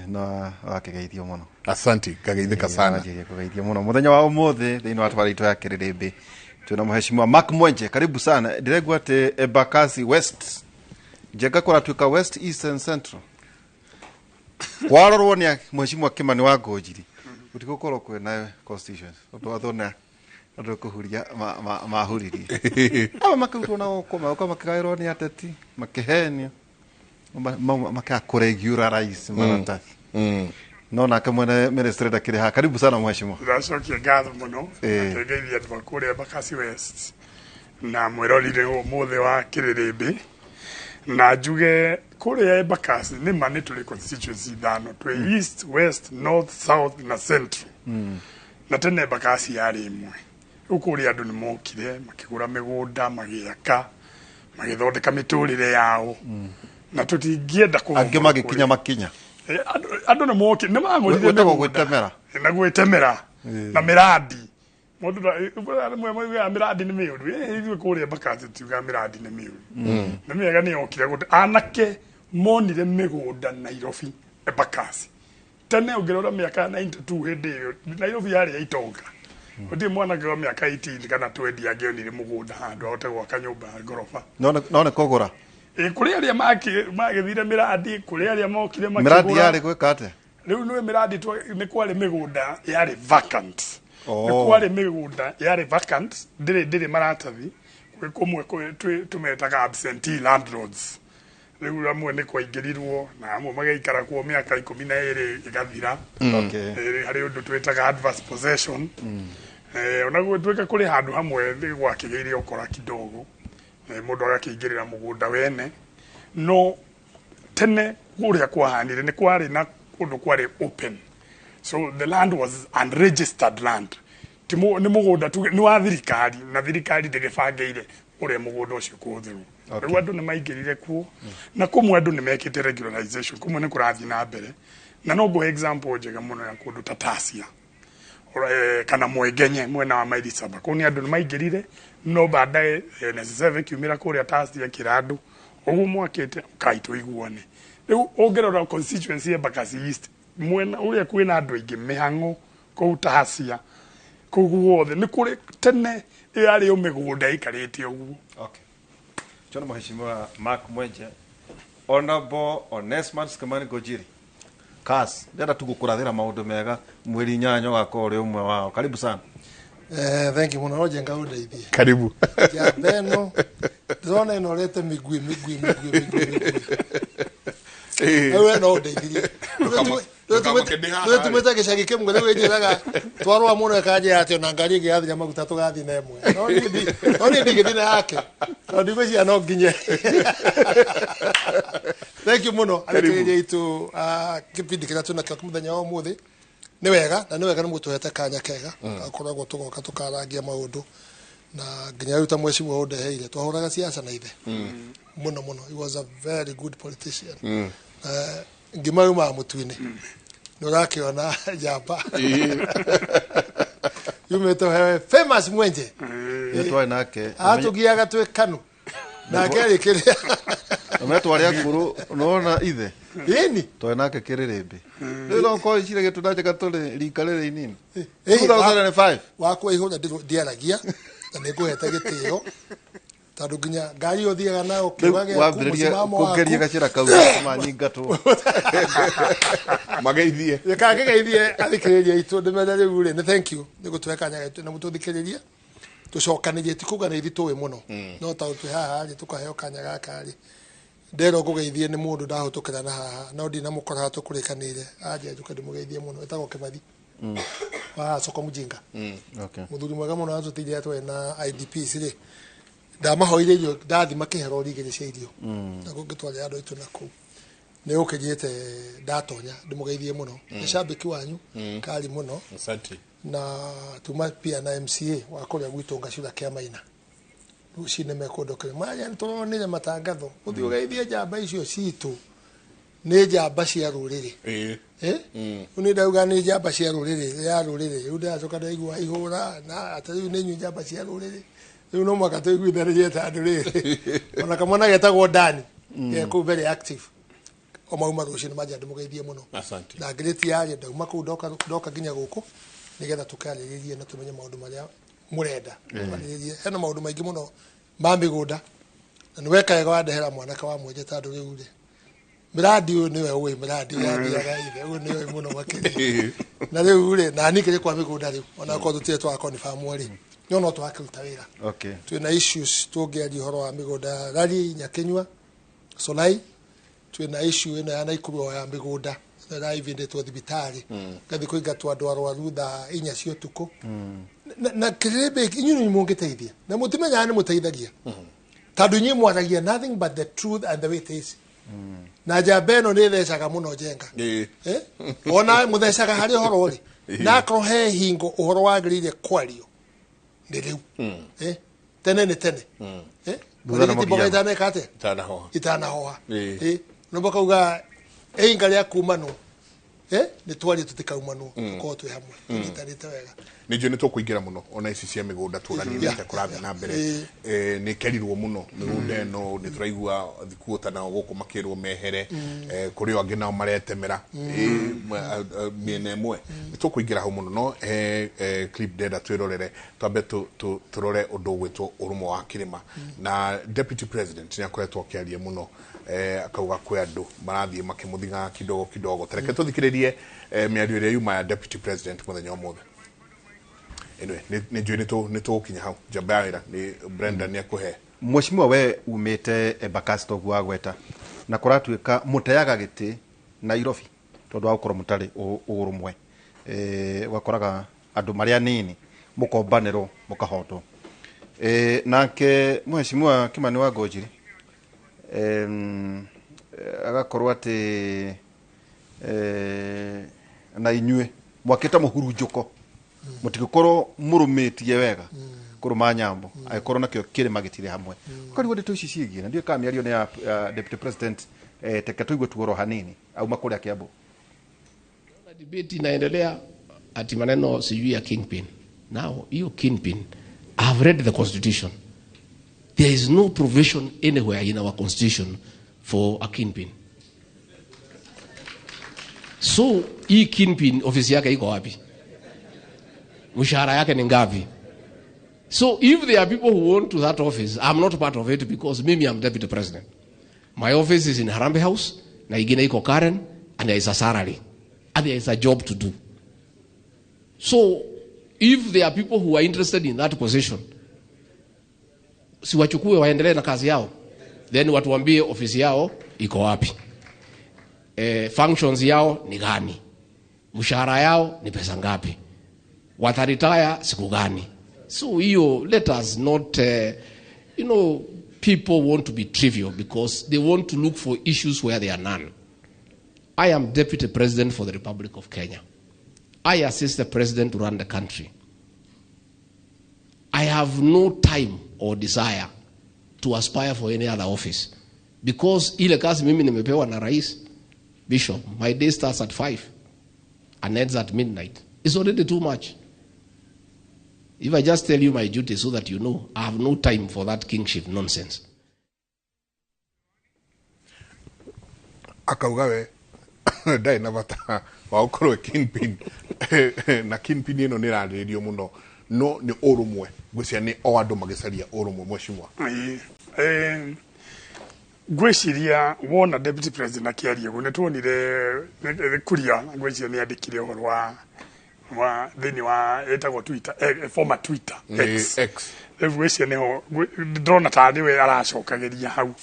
na wakigeithio muno Asante kageithika sana kugeithio muno muthenya wa umuthi thiini wa twarito ya Kiririmbi tuna mheshimiwa Mark Mwenje karibu sana ndiregwa ati Embakasi West jega kora tuka West East and Central warorwo ni mheshimiwa Kimani wa Ngojiri utikokorwo kwena constitutions utwathona andu kuhuria mahuririe aba makauto na okoma okoma kagairo ni ateti makihenio makakuregularize maratathi no na kamwe ministry dakire ha karibu sana mheshimiwa ndacokia ngatho muno ategeithia andu akuria Embakasi West na mwirorire umuthi wa Kiririmbi na njuge kuria Embakasi ni mani tuli constituency ithano twi east west north south na central na tene Embakasi yari imwe ukuria andu ni mokire makigura migunda magiaka magithondeka miturire yao na tutingienda ku ange magikinya makinya andu ni mokire ni magurire gwitemera na gwitemera na miradi mundu mwe ya miradi ni miuru ithu kuria Embakasi tuga miradi ni miuru na miega ni yokire guti anake monire migunda Nairobi Embakasi tene ungirora miaka 92 hindi iyo Nairobi yari itonga uti mwana kwa miaka 18 kana 20 agionire mugunda handu ahote gwaka nyumba ngorofa no ne kogora kuria aria magithire miradi kuria aria mokire makigura miradi yari gwika ate riu no miradi ni kwari migunda yari vacant ni kwari migunda yari vacant ndiri maratathi kumwe tumetaga absentee landlords riu amwe ni kwaingirirwo na amwe magaikara kuo miaka 12 igathira hari undu twetaga adverse possession onaguo tweka kuri handu hamwe ni gwakigeire okora kidogo mundu agakiingirira mugunda wene no tene kuria kwahanire ni kwari na kundu kwari open so the land was unregistered land ni mugunda tu ni wa thirikari na thirikari ndigibangeire uria mugunda ucio kuthirwo riu andu ni maingirire kuo na kumwe andu ni mekite regularization kumwe ni kurathi na mbere na no go example njega muno ya kundu Tatasia kana Mwegenye mwena wa maili saba kuni andu ni maingirire no baadaye necessary kiumira kuria Tatasia kiradu ugu mwakite kaito iguone riu ongerora constituency Embakasi East mwena uria kwina andu aingi mihango ku Tatasia kuguothe ni kuri tene yari umigunda ikarite ugu Chona mheshimiwa Mark Mwenje Honorable Onesmus Kimani Ngojiri Kas ndenda tugukurathira maundu mega mweri nyanyo gakore umwe wao karibu sana thank you muno jenga undeithie karibu ya beno zona inorete migwi ewe no undeithie tumeta gicagi kimwe rĩu ĩnjĩraga twarwa mũno ĩkanjĩra atĩ ona ngari ĩngĩgathira maguta tũgathi na ĩmwe no niĩ ndingĩthi na yake tondũ ndigwĩciria no nginye thank you mũno arĩkĩrĩria itũ kĩbindi kĩrĩa twĩnakĩo mũthenya wa ũmũthĩ nĩ wega na nĩ wega nĩ mũtũhete kanya kega gakoragwo tũgoka tũkarangia maũndũ na nginya rĩu ta mwecimu ũndeheire twahũraga siasa na ithe mũno he was a very good politician ngima yuma mũtu-inĩ nurakiona jamba yumete hewe famous Mwenje yetwa nake atugiaga twe kanu nake arikiria ametwaria nguru nona ithe ini twa nake Kiririmbi rero ko icire getunaje gatole rikarere inini 2005 wakwa ihura ndiaragia na niguhete gitio tondu nginya ngari uthiaga nayo kiwage kugeria gacira kau manyingatwo mageithie geithie athikiriria itu ndimenya riu ri ni thank you ni gutweka nyaga itu na mututhikiriria tucokanirie tikuga ni ithuĩ muno no ta utwe haha ri tukaheo kanya gaka ri ndero kugeithie ni mundu ndahutukira na haha no ndina mukora tukurikanire aje njuka ndimugeithie muno etagwo Kimathi wa soko mujinga okay muthuri mwega muno atutirie atwe na IDPs ri ndamahoire irio ndathi makihero rigire cia irio na gungitwara andu itu naku ni ukijite ndatonya ndimugeithie muno ni shabiki wanyu kali muno asante na tuma pia na MCA wa kuria gwitu ngacura kia maina rucine mekundokire maya nturonire matangatho uthiugeithie jamba icio citu ni jamba cia ruriri uni ndauga ni jamba cia ruriri ya ruriri uda acoka ndaigua ihura na atariu ni nyu jamba cia ruriri riu no mwaka tuiguithanĩrie ta andũ rĩrĩ ona kamwana getagwo Dani ku very active o mauma rucio nĩ manja ndĩmũgeithie mũno Asante. na ngĩrĩti yaria ndauma kũu ndoka nginya gũkũ nĩgetha tũkarĩrĩrie na tũmenye maũndũ marĩa mũrenda tũkarĩrĩrie hena maũndũ maingĩ mũno ma mĩgũnda na nĩ weka wega wandehera mwanake wa mwenje tondũ rĩu rĩ miradi ũyũ nĩwe ũĩ miradi yathiaga ithe ũyũ nĩwe mũno makĩria na rĩu rĩ na nikĩrĩ kwa mĩgũnda rĩu ona korwo tũtirĩ twakonifamu rĩ no twakĩruta wĩra Okay. twĩna issues tũngĩaria ũhoro wa mĩgũnda rari Nyakenyua Solai twĩna issue ĩno ya Naikuru ya mĩgũnda na ivindĩtwo thibitarĩ gathi kũingatwo andũ arwaru thaa 4 cia ũtukũ na kĩrĩbe inyuĩ mũngĩteithia na mũtimenyaga nĩ mũteithagia tondũ inyuĩ mwaragia nothing but the truth and the way it is na njamba ĩno nĩ thecaga mũno njenga ona mũthecaga harĩ ũhoro rĩ na akorwo he hingo ũhoro wagĩrĩire kwario nĩ rĩu tene nĩ tene mboga itaneka atĩa itanahoha no bakauga einga rĩa kumano nĩ twarie tũtikaumanwo tũkorwo twĩ hamwe tũnyitanĩte wega nĩnjũĩ nĩ tũkũingĩra mũno ona ici cia mĩgũnda tũganĩte kũrathiĩ na mbere nĩ kerirwo mũno mĩgũnda ĩno nĩ tũraigua thikuota nao gũkũ makĩrwo mehere kũrĩ angĩ nao maretemera mĩena ĩmwe nĩ tũkũingĩra hau mũno no clip ndenda twĩrorere twambe tũrore ũndũ ũgwĩtwo ũrũmwe wa kĩrĩma na deputy president nĩ akoretwo akĩaria mũno akauga kwĩ andũ marathiĩ makĩmũthiga kidogo kidogo tareke tũthikĩrĩrie mĩario ĩrĩa yuma ya deputy president mũthenya ũmũthĩ anyway nĩ tũgũkinya hau njamba ya wĩra nĩ Brenda nĩ akũhe Mheshimiwa we umĩte Embakasi gwa gweta na kũratuĩka mũteaga gĩtĩ Nairobi tondũ wa gũkorwo mũtarĩ ũrũmwe wakoraga andũ marĩa nini mũkombanĩrwo mũkahotwo nake Mheshimiwa Kimani wa Ngũnjiri agakorwo atĩ na inyuĩ mwakĩta mũhurunjũko mũtigũkorwo mũrũmĩtie wega kũrũma nyambo agĩkorwo nakĩo kĩrĩma gĩtirĩ hamwe ũkarigwo ndeto ici ciĩgiĩ na ndiũĩ kana mĩario nĩ ya deputy president teke tũigue tuoro hanini auma kũrĩa Kiambu. Debate inaendelea ati maneno sijui ya kingpin. Now hiyo kingpin, I have read the constitution. There is no provision anywhere in our constitution for a kingpin. So hii kingpin ofisi yake iko wapi? Mshahara yake ni ngapi? So if there are people who want to that office, I'm not part of it because mimi I'm deputy president. My office is in Harambee House, na ingine iko Karen, and there is a salary. And there is a job to do. So if there are people who are interested in that position, si wachukue waendelee na kazi yao. Then watuambie ofisi yao iko wapi. Functions yao ni gani? Mshahara yao ni pesa ngapi? Wataritaya siku gani? So let us not, people want to be trivial because they want to look for issues where there are none. I am Deputy President for the Republic of Kenya. I assist the President to run the country. I have no time or desire to aspire for any other office. Because ile kazi mimi nimepewa na Rais, Bishop, my day starts at 5 and ends at midnight. It's already too much. If I just tell you my duty so that you know, I have no time for that kingship nonsense. Akauga we ndai na bata wa ukorwo kingpin na kingpin ĩno nĩ rarĩrio mũno no nĩ ũrũmwe ngwĩciria nĩ o andũ magĩcaria ũrũmwe Mheshimiwa. Ngwĩciria wona deputy president akĩaria ũguo nĩ tuonire kuria ngwĩciria nĩ andĩkire ũhoro wa thĩinĩ wa etagwo Twitter former Twitter X ngwĩciria nĩho ndĩrona tarĩ we aracokagĩria hau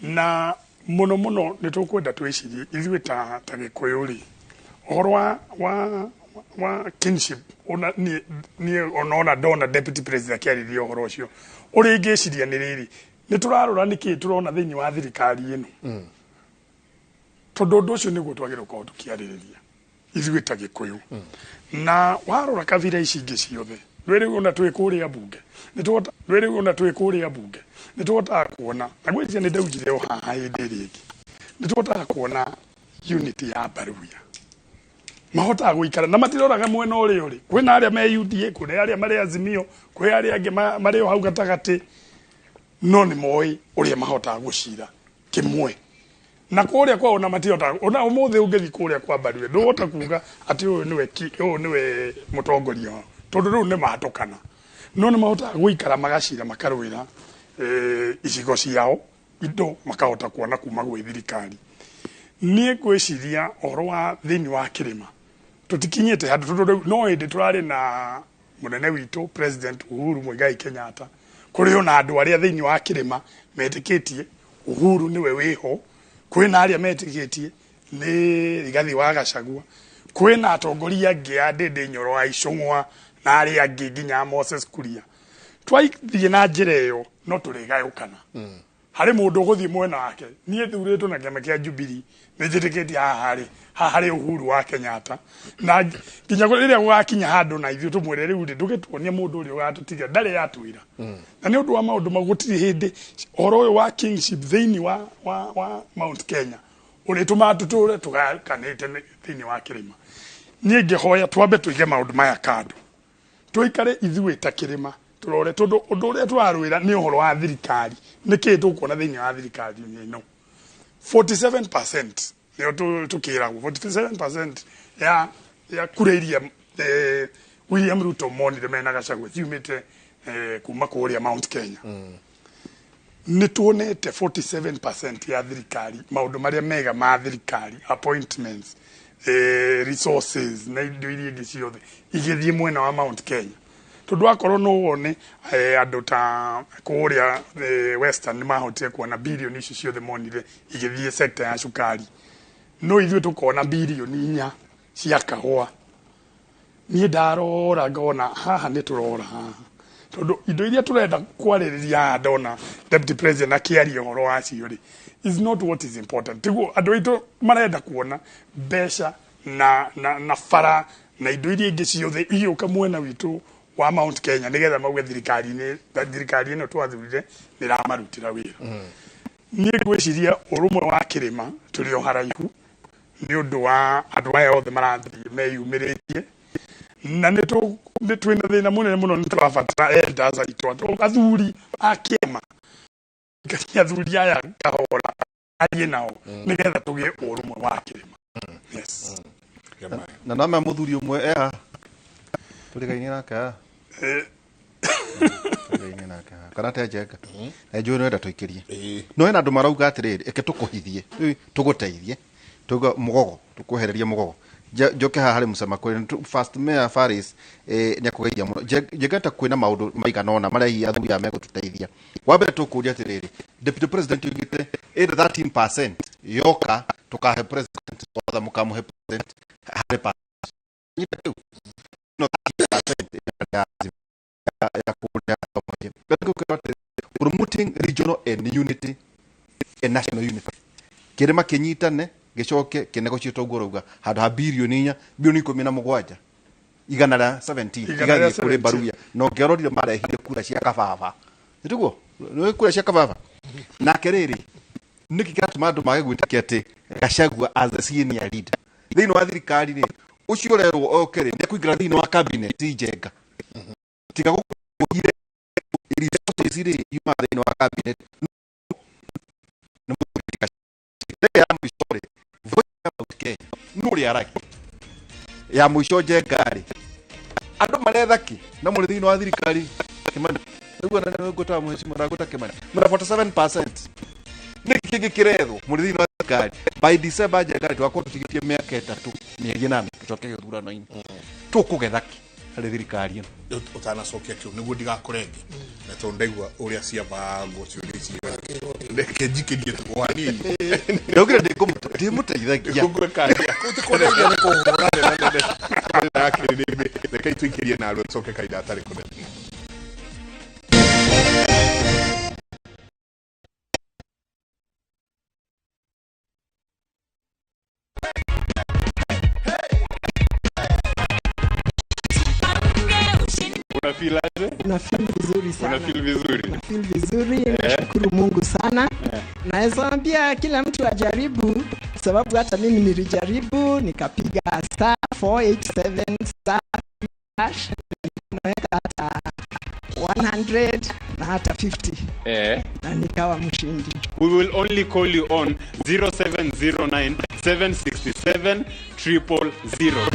na mũno nĩ tũkwenda twĩcirie ithuĩ ta Gĩkũyũ rĩ ũhoro wa kinship ona ndona deputy president akĩarĩria ũhoro ũcio ũrĩa ingĩciria nĩ rĩrĩ nĩ tũrarora nĩkĩ tũrona thĩinĩ wa thirikari ĩno tondũ ũndũ ũcio nĩguo twagĩrĩirwo gũkorwo tũkĩarĩrĩria ithuĩ ta Gĩkũyũ na warora kabira ici ingĩ ciothe rĩu ona twĩ kũrĩa bunge nĩ tũhotaga kuona na gwĩciria nĩ ndaugire o haha hĩndĩ ĩrĩa ĩngĩ nĩ tũhotaga kuona unity ya Baruya mahotaga gũikara na matiroraga mwena ũrĩa ũrĩ kwĩna arĩa me UDA kwĩna arĩa marĩ Azimio kwĩ arĩa angĩ marĩ o hau gatagatĩ no nĩ moĩ ũrĩa mahotaga gũcira kĩmwe na kuria kwa ona matiota ona umuthi ungethi kuria kwa Mbaru nduhota kuga ati uyu niwe mutongoria tondu riu ni mahatokana no ni mahota guikara magacira makarwira icigo ciao indo makahota kuona kuma gwi thirikari nie gwiciria oro wa thini wa kirima tutikinyete handu no indi turari na munene witu president Uhuru Muigai Kenyatta kuri ona andu aria thini wa kirima metikitie Uhuru niwe wiho kwina aria metikitie ni Rigathi wa Gachagua kwina atongoria angi a Ndindi Nyoro wa Icũng'wa na aria angi nginya Moses Kuria twaithie na njira iyo no turigayukana hari mundu guthie mwena wake nie thuritwo na kiama kia Jubilee nijitikitie hari Uhuru wa Kenyatta na nginya riria gwakinya handu na ithuĩ tumwire riu ndugituonie mundu uria gatutiga ndari yatwira na ni undu wa maundu magutiri hindi oro uyu wa kingship thini wa Mount Kenya uri tumatuture tugakanite thini wa kirima nie ngihoya twambe tuige maundu maya kando tuikare ithuĩ ta kirima turore tondu undu uria twarwira ni uhoro wa thirikari niki tukuona thini wa thirikari no 47% nio tukiragwo 47% ya kureiria William Ruto monire mena Gachagua ciumite kuma kuria Mount Kenya ni tuonete 47% ya thirikari maundu maria mega ma thirikari appointments resources na indo iria ingi ciothe igithie mwena wa Mount Kenya tondu akorwo no wone andu ta kuria western ni mahotie kuona bilioni icio ciothe monire igithie sector ya cukari no ithuĩ tukona bilioni 4 cia kahũa niĩ ndarora ngona haha nĩ turora haha tondu indo iria turenda kwarĩrĩria ndona deputy president akiaria ũhoro wacio rĩ is not what is important tiguo andũ aitũ marenda kuona mbeca na fara na indo iria ingĩ ciothe igĩũka mwena witũ wa Mount Kenya nigetha mauge thirikari ĩno twathurire nĩ ramarutĩra wĩra niĩ ngwĩciria ũrũmwe wa kĩrĩma tũrĩ o haraihu ni undu wa andu aya othe marathie meyumiritie na ni twina thina munene muno ni turabatara elders aitũ athuri a kĩama athuri aya kahora arie nao nigetha tugie ũrũmwe wa kĩrĩma yes na nama muthuri umwe turigaine nake turigaine nake kana te njega njũĩ nĩwenda tũikĩrie no hena andũ marauga atĩrĩrĩ eke tũkũhithie tũgũteithie tuga mugogo tukuhereria mugogo njoke haha hari musema kwe first mayor Faris ni akugeithia muno njegata kwina maundu maigana ona maria athuri ame gututeithia wambere tukuria atiriri deputy president yugite 13% yoka tukahe president otha mukamuhe president hari pa no 13% ya kuria pamoja promoting regional and unity and national unity kirima kinyitane gicoke kinegotiate uguo rauga handu ha bilioni 17 igana la 17 igathie kuri Mbaruya no ngerorire marehire kura cia kababa nitugo no kura cia kababa na keriri niki kiratuma andu mage gwitikia ati Gachagua as the senior leader thini wa thirikari ni ucio rerwo okere ni kuingira thini wa cabinet njenga tiga gukire resources iri yuma thini wa cabinet nuri araki ya mwisho jengari andu marethaki na muri thini wa thirikari Kimani ugo na ngota mheshimiwa ragota Kimani mura 47% niki kiretho muri thini wa thirikari by December jengari twakwo tukigitie miaka 3 mieri 8 tucoke thurano-ini tukugethaki hari thirikari ino utanacokia kiu niguo ndigakurenge na to ndaigua uria ciamba ngocio ici ndeke njikirie twanini ndogire ndimũteithagia ngũkũrekaria utikorege ni kuhurana na akirinde reke tuikirie na ro coke kaida atari kunene Unafeel vizuri sana. Unafeel vizuri. Nashukuru Mungu sana. Naweza ambia kila mtu ajaribu sababu hata mimi nilijaribu nikapiga star 487 star hash naweka hata 100 na hata 50. Na nikawa mshindi. We will only call you on 0709 767 000.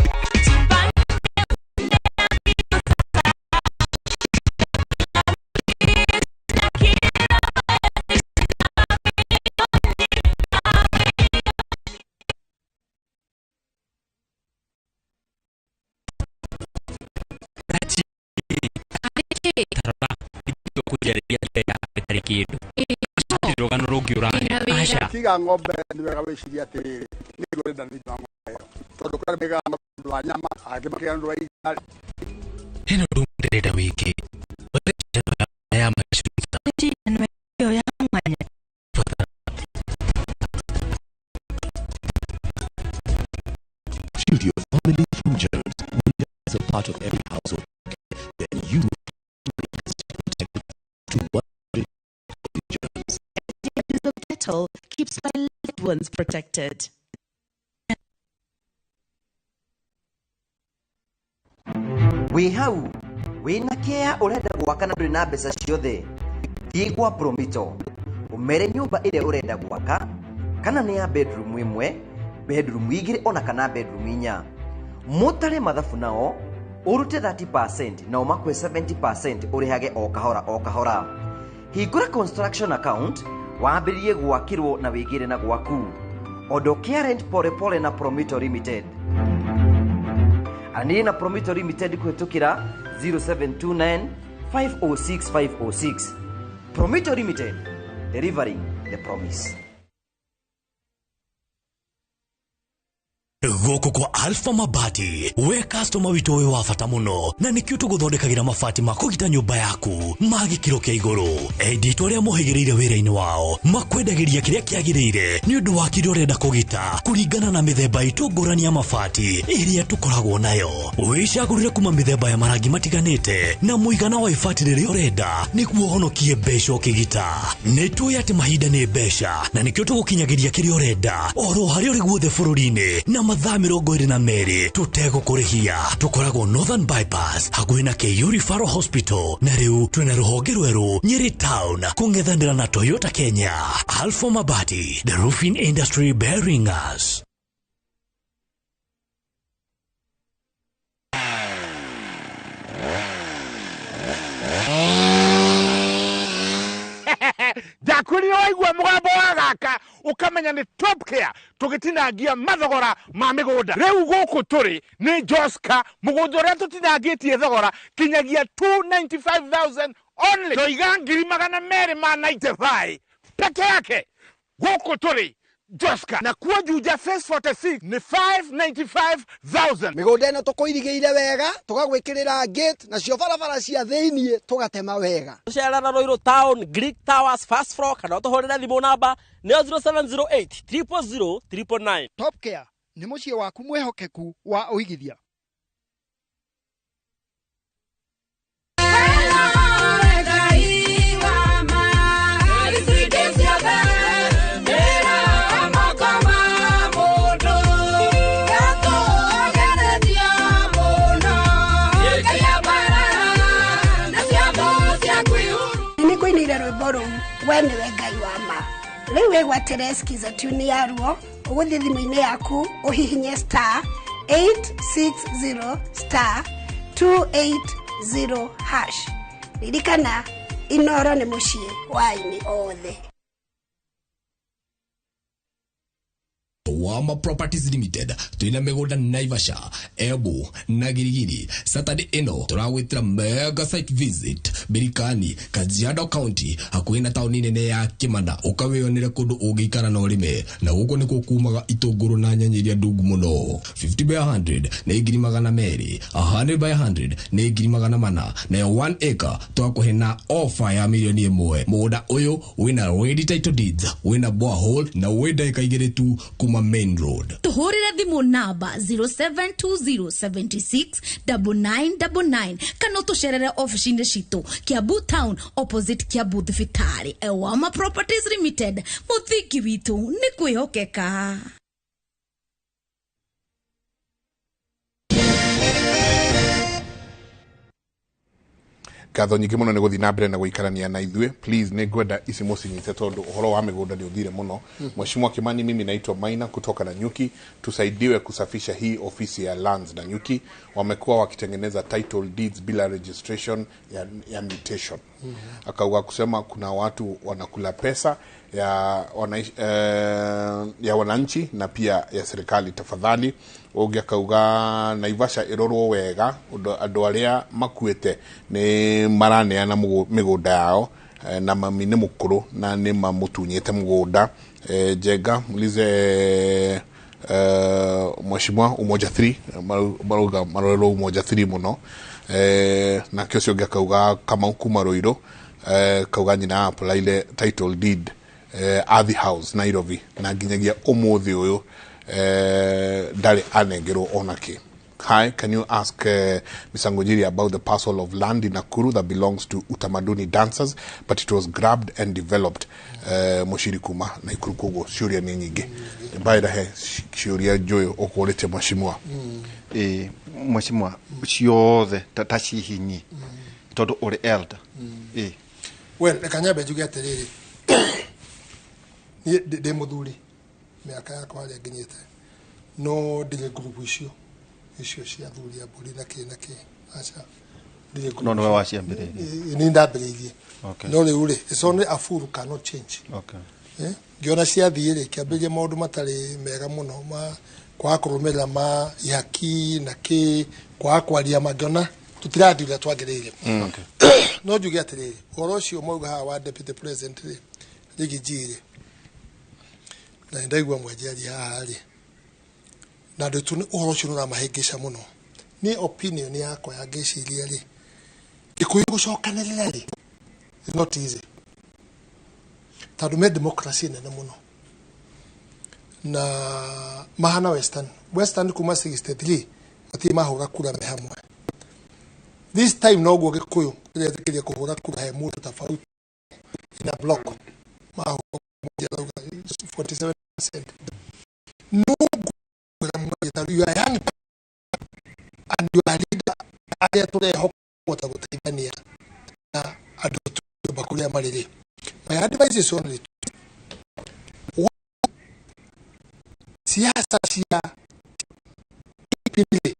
Kiga ng'ombe ni wega wiciria atiriri ni gwenda ni ng'ombe tondu kwa mega la nyama akimakia ndo wa hino ndenda wiki ya mashuta ya manya should your family from germs as a part of every household, then you to what germs. The kettle keeps my loved ones protected. We hau wina kia urenda gwaka na nduri na mbeca ciothe thigwa Promito umere nyumba ile urenda gwaka kana ni ya bedroom imwe bedroom igire ona kana bedroom inya mutare mathabu nao urute 30% na umakwe 70% urihage o kahora hingura construction account wambiririe gwakirwo na wigire na gwaku odokia rent pole na Promito Limited. Ani na Promito Limited kuhetukira 0729 506 506. Promito Limited, delivering the promise. Goko kwa Alpha Mabati we customer wito we wafata muno na nikio tuguthondekagira mabati makugita nyumba yaku magikiro kia iguru edito ria muhigireire wira-ini wao makwendagiria kiria kiagirire ni undu wa kiria urenda kugita kuringana na mithemba itungurani ya mabati iria tukoragwo nayo wicagurire kuma mithemba ya marangi matiganite na muigana wa ibati riria urenda niguo honokie mbeca ukigita nitui ati mahinda ni mbeca na nikio tugukinyagiria kiria urenda oro haria uri guothe bururi-ini na mathaa 22 tutego kurihia tukoragwo Northern Bypass hakuhi na KU Referral Hospital na riu twina ruhonge rweru Nyeri Town kungethanira na Toyota Kenya. Alpha Mabati, the roofing industry bearing us. Dakuri waigua mugambo wa gaka ukamenya ni Top Care tugitinangia mathogora ma migunda riu guku turi ni Joska mugunda ria tutinangitie thogora kinyagia 295,000 only toiga ngiri magana meri ma 95 peke yake guku turi Joska na kuwa juja phase 46 ni 595,000 migunda ino tukuirigeire wega tugagwikirira gate na cio barabara cia thiini tugatema wega tucerana Roiro Town Greek Towers first floor kana tuhorera thimu namba ni 0708 000 999. Top Care ni mucie waku mwehokeku wa uigithia. Wene wengai wa ma riu wegwa tereskiza tuni ya ruo uguthi thimu-ini yaku uhihinye star 860 star 280 hash ririkana inoro ni mucie waini othe. Wama Properties Limited tuina migunda Naivasha, Embu na Girigiri. Saturday ino turawitira mega site visit Birikani, Kajiado County hakuhi na tauni nene ya Kimana ukawionera kundu ungikara na urime na guko niko kumaga itunguru na nyanya iria ndungu muno. 50 by 100 na igiri magana meri, 100 by 100 na igiri magana mana na 1 acre twakuhe na offer ya milioni imwe. Mugunda uyu wina ready title deeds, wina borehole na wenda ikaigire tu kuma main road. Tuhurire thimu namba 0720769999 kana utusherere office-ini citu Kiambu Town opposite Kiambu Thibitari. Wama Properties Limited, muthingi witu ni kwihokeka. ngatho nyingĩ mũno nĩ gũthiĩ na mbere na gũikarania na ithuĩ. Please nĩ ngwenda ici mũcinyite tondũ ũhoro wa mĩgũnda nĩ ũthire mũno. Mheshimiwa Kimani, mimi naitwa Maina kutoka Nanyuki. Tusaidiwe kusafisha hii ofisi ya lands Nanyuki. Wamekuwa wakitengeneza title deeds bila registration ya mutation. Akauga kusema kuna watu wanakula pesa ya wananchi na pia ya serikali. Tafadhali ogia kauga Naivasha irorwo wega andu aria makuite ni maraneana migunda yao na mami ni mukuru na ni mamutunyite mugunda. Jenga mulize Mheshimiwa Umoja 3 marorwo Umoja 3 muno. Na kio cio kauga kama kuma Ruiru kauga nyina apply title deed Athi House Nairobi na nginyagia umuthi uyu ndari anengerwo onake. Hi, can you ask Mr. Ngujiri about the parcel of land in Nakuru that belongs to Utamaduni dancers, but it was grabbed and developed Mushiri kuma na Ikuru kogo shuria ni nyingi. Baida he shuria joyo okolete mheshimiwa. Mheshimiwa ciothe tacihinyi tondu uri elder. Well, kanyabe juge atiriri. Ni de muthuri miaka yakwa ari nginyite. No ndire group icio cia thuri ya buri na ki acha ndire group. No wa ciambire. Ni ndambiririe. Okay. No riu ri it's only a fool cannot change. Okay. Ngiona cia thiire kiambirie maundu matari mega muno ma kwa kurumira ma yaki na ki kwa kwaria magona tutirathira twagiriire. Okay. No juge atiriri oro cio mauga ha wa deputy president ri rigijire na ndaigwa mwenjeri haha na ndetu ni oro cio na mahengesha muno ni opinion yakwa ya ngeciria ri ikuyu gucokanirira ri it's not easy tadu me democracy nene muno na mahana western kuma 63 ati mahura kura me hamwe this time no go gikuyu ile tikiria kuhura kura he mundu tofauti in a block mahura 47%. No, you are young and you are leader. I have to help what I would even here. I don't do Bakuya Malay. My advice is only Siasa Sia Pili.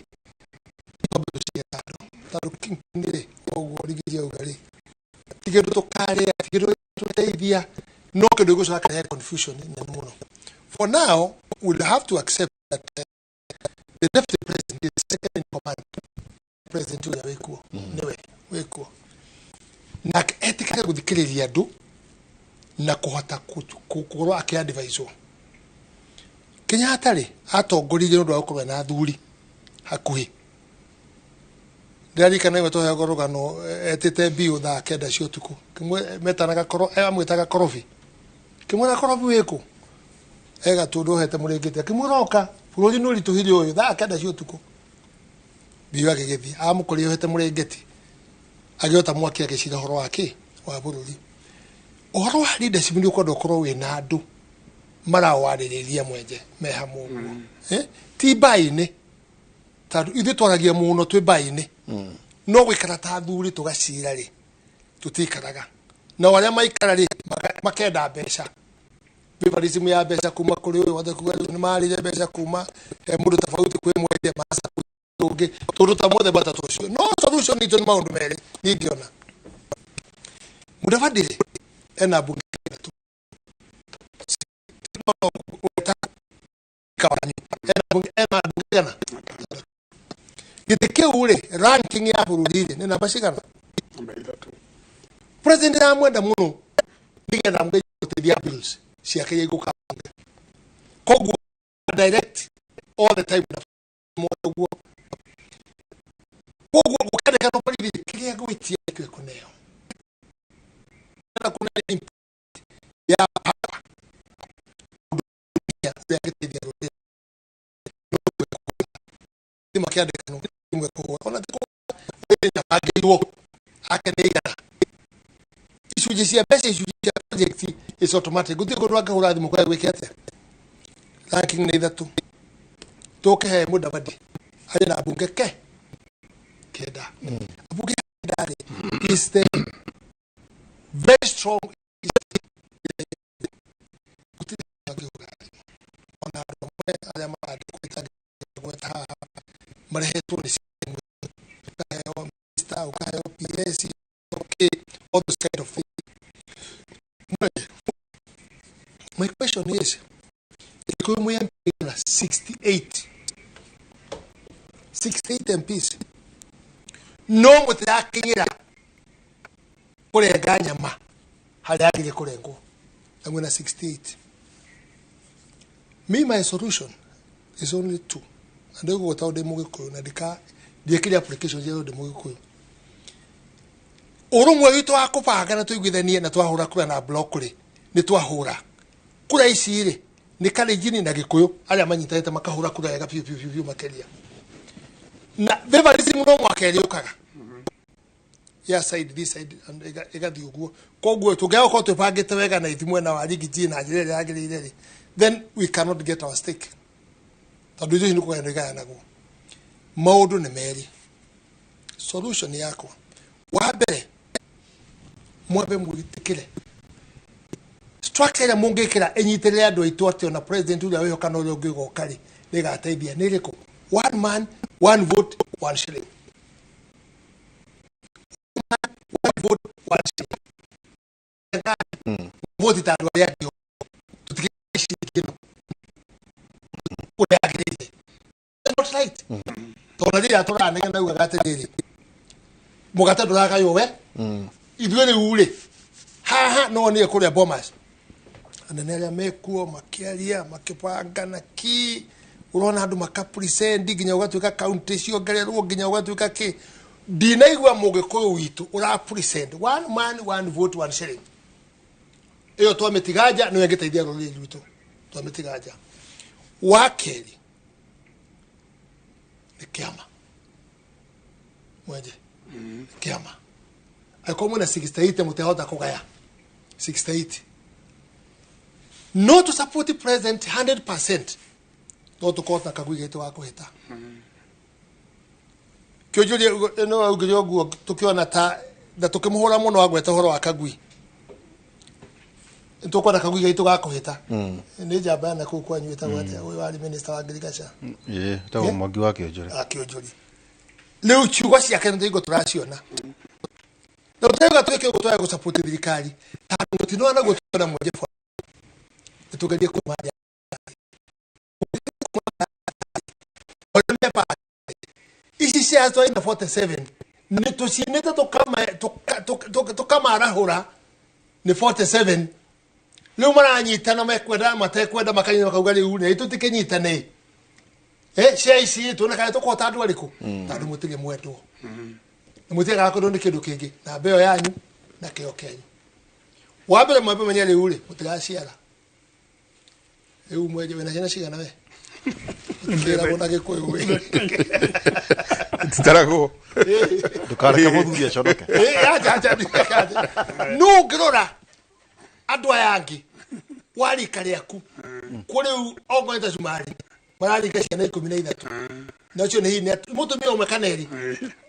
Taruking Pili or Rigidi. Ticket to carry, ticket to idea. No, there goes like a confusion in the mono. For now, we'll have to accept that the deputy president is second in command. President Weko. Newe, Weko. Na etika guthikiriria ndu na kuhota kukorwo akiadvisor. Kenyatta ri atongoririe ndu akorwo na thuri hakuhi. Ndari kana weto ya gorogano etete bio tha kenda cio tuku. Kimwe metanaga koro amwitaga korofi. Kimwe na korofi Weko. Ega tundu hete muringite kimuroka bururi no rituhiri uyu tha kenda cio tuku. Bio agigithi amukuri hete muringiti. Agiota mwaki agicira horo wake wa bururi. Uhoro wa leadership ni ukondo korwo wina andu marawaririria mwenje me hamwe ti baine tadu ithe twaragia muno twi baine no gwikara ta thuri tugacira ri tutikaraga na waria maikara ri makenda mbeca bivarism ya mbeca kuma kuri uyu wothe kuga ni marire mbeca kuma mundu tofauti kwi mwenje masa tungi turuta mothe batatu cio no solution ni tuni maundu meri ni ngiona mudavadire ena bunge tu ena bunge gitike ure ranking ya bururire ni namba cigana president amwenda muno ndigenda mbe gutithia bills ciake iguka kogu direct all the time moguo kogu gukane kana pali kiria gwitia kwe kuneo na kuna ya hapa ya gitithia rode ni makiande kanu imwe ko ona ko enya agirwo akenegana isuji cia pesa isuji cia project is automatic guti ko rwaka urathi mu kwa gwikete ranking ni thatu toke he mudavadi aina bunge ke keda bunge dare is the very strong all those kind of things. My question is, Kikuyu MP 68 MPs. No mutakinyira kurenga nyama hariagire kurengo. I'm going to 68. My solution is only 2. And I go without the Mugikuyu na dika the application zero the Mugikuyu. Ũrũmwe witũ wa kũbanga na tũiguithanie na twahũra kura na block ri ni twahũra kura ici ri ni Kalenjin na Gĩkũyũ arĩa manyitanĩte makahũra kura ya piu makeria na favorism no mwakeri ukaga ya side this side and igathi uguo koguo tũngĩaga ko tũbangĩte wega na ithimwe na warigiti na njĩra ĩrĩa yagĩrĩire ri then we cannot get our stake tondũ icio nĩ kũgayana naguo maũndũ nĩ meri solution yako wa mbere mwabe mugitikire structure ya mungikira enyiterere andu aitu ati ona president uria weho kana uria ungi gokari nigateithia niriko one man one vote one shilling one vote one shilling vote tatu ya dio tutikishikino uria agirite not right tona ria tora nega na ugagate riri mugate nduraga yowe ithuĩ rĩu rĩ haha no nĩ kũrĩa Bomas anene arĩa mekuo makĩaria makĩbanga na ki ũrona andũ makapresent nginya ũgatuĩka county ciongererwo nginya ũgatuĩka kĩ ndinaigua mũgĩkũyũ witũ ũrapresent one man one vote one shilling ĩyo twamĩtiganja nĩwe ĩngĩteithia rũrĩrĩ rwitũ twamĩtiganja wa kerĩ nĩ kĩama mwenje kĩama akomo na 68 mutahota kugaya 68 no to support the president 100% no to kota kagwigete wako heta kyojuri no augirio guo tukiona ta da tukimuhura muno agwete horo akagwi ntukona kagwigete gako heta ni jamba na ku kwanywita gwate we wali minister wa agriculture tawo magi wa kyojuri leo chugo ciake ndigo turaciona no tega tweke gutwaya gusupport thirikari tandu tinoana gutona mwenje fo tugalie kumaria isi cia to ina 47 ni tucinete tukama rahura ni 47 leo maranyitana mekwenda matekwenda makanyina makaugali une itutikinyitane cia ici tunakaya tukota andu ariku tandu mutire mwendwo mutire gakorwo ni kindu kingi na mbeo yanyu na kio kenyu wabere mwambe manyale ule mutiraciara mweje wena ciana cigana we ndira bona Gĩkũyũ we tutarago dukareka muthuria conoke acha no ngirora andu ayangi wari kariaku kuri ongoita cumari mararika ciana 13 nacio nĩ hinya mutumia umwe kaneri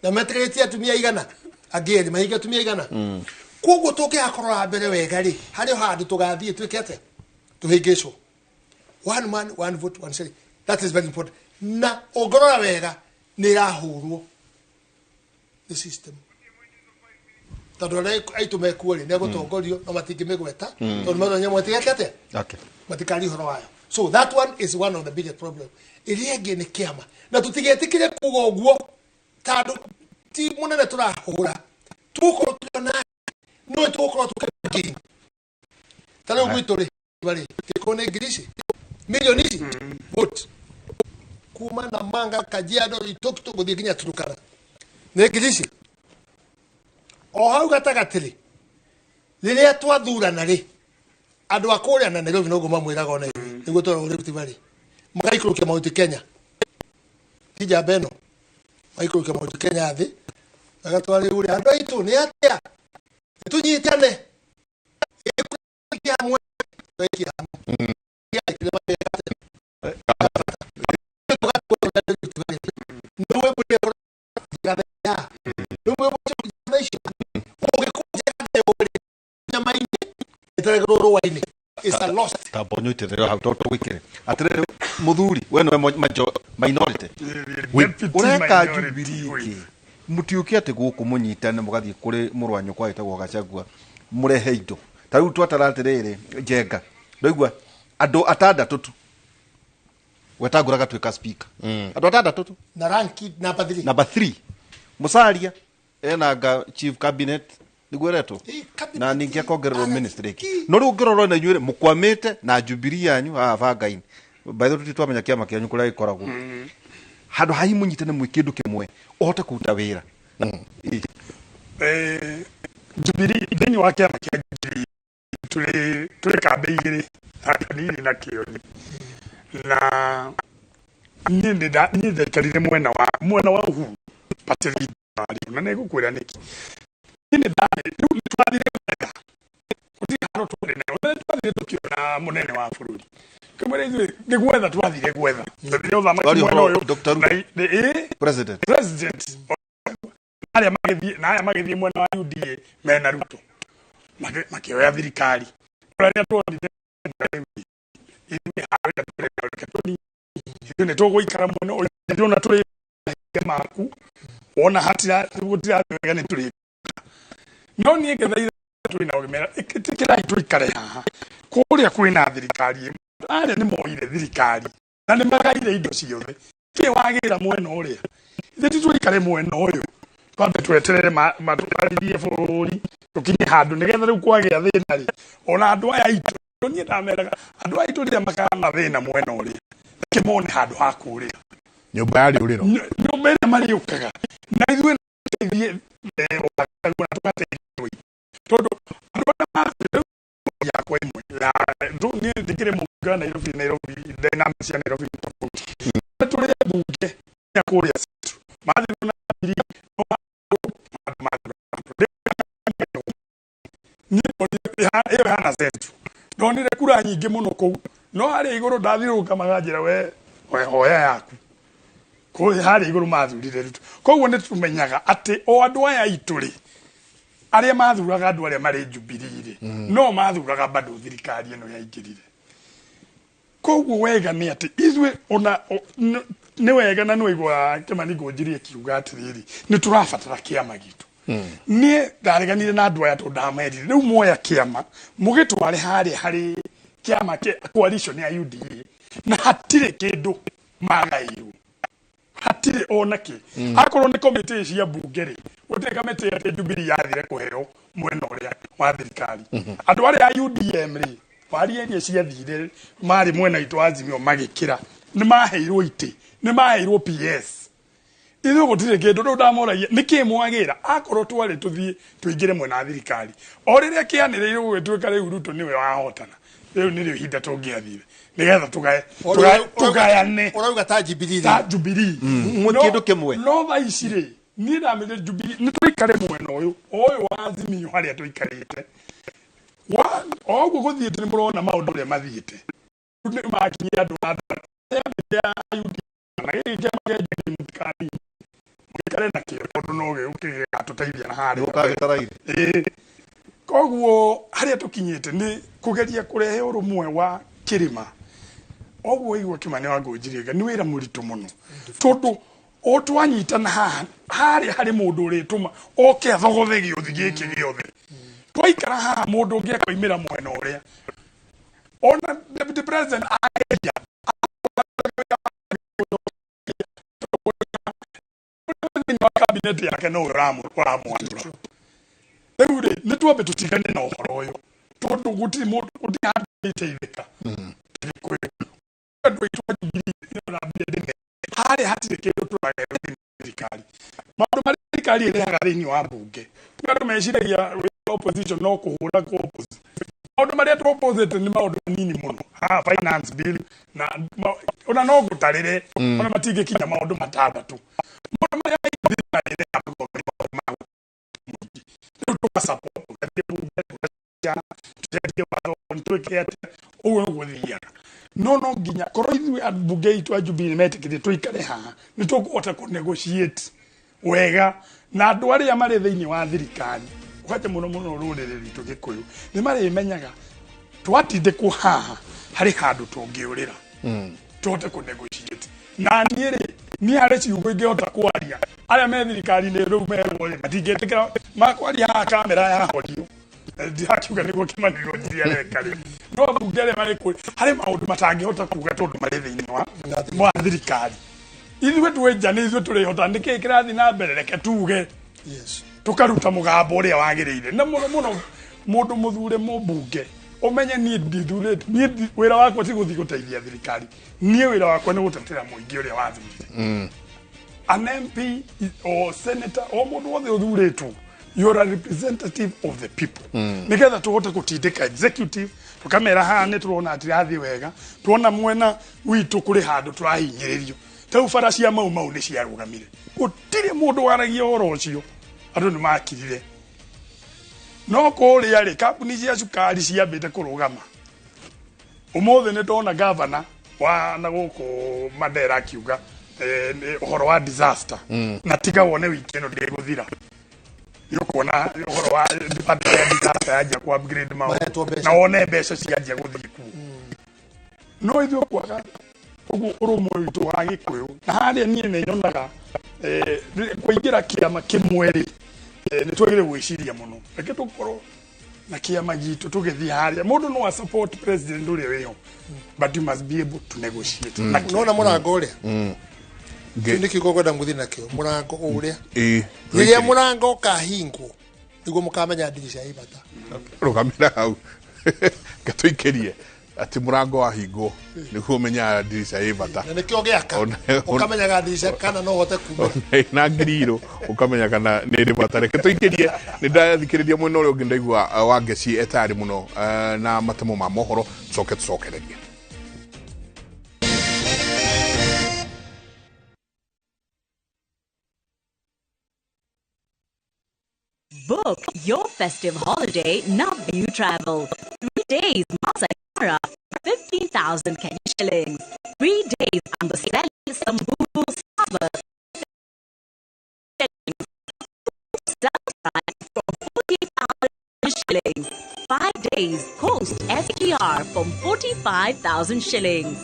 na metegeretie atumia igana ageri mahiga atumia igana koguo tũngĩakorora mbere wega rĩ harĩ handũ tũgathiĩ twĩkete tũhĩngĩcwo one man one vote one shilling that is very important na ongorora wega nĩ irahũrwo the system tondũ arĩa aitũ mekuo rĩ nĩ gũtongorio no matingĩmĩgweta tondũ mathenya mwetigĩte matikari ũhoro wayo so that one is one of the biggest problem iria ingĩ nĩ kĩama na tũtigetikire kuga ũguo tondũ ti mũnene tũrahũra tũkorwo tuona no tũkorwo tukĩngĩ tarĩu gwitũ rĩ bari kĩkone ngirici milioni ici vote kuma na Manga Kajiado Itokito gũthiĩ nginya Turukana nĩ ngirici o hau gatagatĩ rĩrĩa twathurana rĩ andũ a kũrĩa na Nairobi no gũmamwĩraga ona nĩguo tũrora ũrĩa tibari magaikũrũkia Mount Kenya tija beno magaikũrũkia Mount Kenya thĩ agatwara ũrĩa andũ aitũ nĩ atĩa tunyitane hamwe Tabonyo iterero hau toto wikire atirere muthuri we no minority ureka Jubilee mutiukia ati guku munyitane mugathie kuri murwanyo kwa itagwo Gachagua murehe indo tariu twatara atiriri Njenga ndoigua andu atandatu tu wetagura gatwika speaker andu atandatu tu na ranki number 3 Musalia enanga chief cabinet niguereto na ningia kongererwo ministry ki no ru ngiroro na inyuire mukwamite na Jubilee yanyu bangaini by the way twamenya kiama kianyu kuria ikoragwo handu hai munyitane mwi kindu kimwe uhote kuruta wira Jubilee thini wa kiama kia Jubilee tuli kambe igiri akanini na kioni na ninde karire mwena wa Uhuru pateli na nego kwira niki ine dane ni twathire wega kuti hano twone na twathire tukiona munene wa bururi kamere ithu ni gwetha twathire gwetha ndio thamaki mwena uyu president aya magithie mwena wa UDA mena Ruto makioya thirikari uria twonire ne togo ikara mwena uyu ndio na tuli maku ona hatira gutira wega ni tuli no ni ngethaira twina ugimera ikitikira itwikare haha kuria kwina thirikari ari ni moire thirikari na ni magaire indo ciothe ke wagira mwena uria ithe twikare mwena uyu twambe tweterere matwarithie bururi tukinye handu nigetha riu kwagia thina ri ona andu aya itu ni ndameraga andu aya itu ria makana thina mwena uria kimone handu hakuria nyumba yari uriro nyumba ria mari ukaga na ithuĩ teithie wakalua tukateithie todo ya kwa imwe ya ndo ni ndikire munga Nairobi dynamics ya Nairobi tuli bunge ya kuria situ maadhi na bili ni hiyo hana zetu ndo ni kura nyingi muno kou no hari iguru ndathiruka magajira we hoya yaku ko hari iguru mathurire ritu koguo ni tumenyaga ati o andu aya ituri aria mathuraga andu aria mari Jubilee no mathuraga bado thirikari eno yaingirire koguo wega ni ati izwe ona ni wega na no igwa Kimani Ngonjiri kiuga atiriri ni turafatara kiama gitu ni ndareganire na andu aya tondameri riu moya kiama mugitware hari kiama ke coalition ya UDA na hatire kindu magairu hatire onake akorwo ni committee cia bungeri gutire committee ya Jubilee yathire kuhero mwena uria wa thirikari andu aria UDM ri wari eria cia thire mari mwena itu azimio magikira ni maheirwo ite ni maheirwo PS ithu gutire kindu ndo ndamoragia niki mwagira akorwo twari tuthie tuingire mwena thirikari o riria kianiriire gugituika riu Ruto niwe wahotana riu ni riu hinda tungiathire nigetha tugayane urauga ta Jubilee kindu kimwe no thaicire ni ndamire Jubilee ni tuikare mwena uyu wa azimio haria tuikarite oguo guthiite ni murona maundu ria mathiite ni makinyia andu ya UDA na giki kama mutikari mukare na kio tondu no gituteithia na hari ukagitaraire koguo haria tukinyite ni kugeria kurehe urumwe wa kĩrĩma oguo igwa Kimani wa Ngonjiri ni wira muritu muno tondu o twanyitana haha hari mundu urituma oke thogothe giothi giki giothe twaikara haha mundu ungi akoimira mwena uria ona deputy president ageria cabinet yake no ramwandura riu ni twambe tutigane na uhoro uyu tondu guti mundu utiteithika hari hatire kindu turagera thirikari maundu mari thirikari irehaga thiini wa mbunge andu meciragia opposition no kuhura ko opposition maundu maria tu opposite ni maundu manini muno finance bill na ona no gutarire ona matige kinya maundu matandatu maundu maria thirikari support no nginya korwo ithuĩ ambunge itu a Jubilee metikire tuikare haha ni tukuhota ku negotiate wega na andu aria mari thiini wa thirikari ukaje muno rurire ritu Gikuyu ni mari menyaga twatinde ku haha hari handu tungiurira tuhote ku negotiate na ni hari ciugo ingihota kwaria aria me thirikari-inĩ rĩu merwo matingĩtĩkĩra makwaria haha kamera yahorio ndihakiuga nĩguo Kĩmanĩrĩro njiri areka rĩ no mbunge arĩa marĩ kũrĩ harĩ maũndũ matangĩhota kuga tondũ marĩ thĩinĩ wa thirikari ithuĩ twĩ nja nĩ ithuĩ tũrĩhota nĩkĩĩ kĩrathiĩ na mbere reke tuge tukaruta mũgambo ũrĩa wagĩrĩire na mũno mũno mũndũ mũthure mũmbunge umenye niĩ ndithurĩte niĩ wĩra wakwa ti gũthiĩ gũteithia thirikari niĩ wĩra wakwa nĩ gũtetera mũingĩ ũrĩa wathurire an MP or senator or mũndũ wothe ũthurĩtwo you are a representative of the people nigetha tuhote gũtindĩka executive tukamera haha nĩ tũrona atĩ rathiĩ wega tuona mwena witũ kũrĩ handũ tũrahinyĩrĩrio tau bara cia mau nĩ ciarũgamire gũtirĩ mũndũ waragia ũhoro ũcio andũ nĩ makirire no kũrĩa rĩ kambuni cia cukari ciambĩte kũrũgama ũmũthĩ nĩ ndona governor wa na gũkũ Mandera akiuga ũhoro wa disaster na tiga wone wiki ĩno ndĩgũthira yũkuona ũhoro wa department ya disaster yanjia ku upgrade maũndũ na wone mbeca cianjia gũthiĩ kuo no ithuĩ kwaga ũguo ũrũmwe witũ wa Gĩkũyũ na harĩa niĩ nĩ nyonaga kũingĩra kĩama kĩmwe rĩ nĩ twagĩrĩire gwĩciria mũno reke tũkorwo na kĩama gitũ tũgĩthiĩ harĩa mũndũ no support president ũrĩa wĩho but you must be able to negotiate nona mũrango ũrĩa nĩ kiugo gwenda mũthiĩ nakĩo mũrango ũrĩa rĩrĩa mũrango kahingwo nĩguo mũkamenya ndirica ya ibata rũgamĩra hau gatũikĩrie ati mũrango wahingwo nĩguo ũmenya ndirica ya ibata na nĩkĩo gĩaka ũkamenyaga ndirica kana no ũhote kuma na ngiriro ũkamenya kana nĩ ĩrĩ bata reke tũikĩrie nĩ ndathikĩrĩria mwena ũrĩa ũngĩ ndaigua wa Ngeci etarĩ mũno na matemo ma mohoro tũcokererie Book your festive holiday now View Travel. 3 days Masai Mara, 15,000 Kenya shillings. 3 days Amboseli, Samburu, Sava, from 40,000 shillings. 5 days Coast SGR from 45,000 shillings.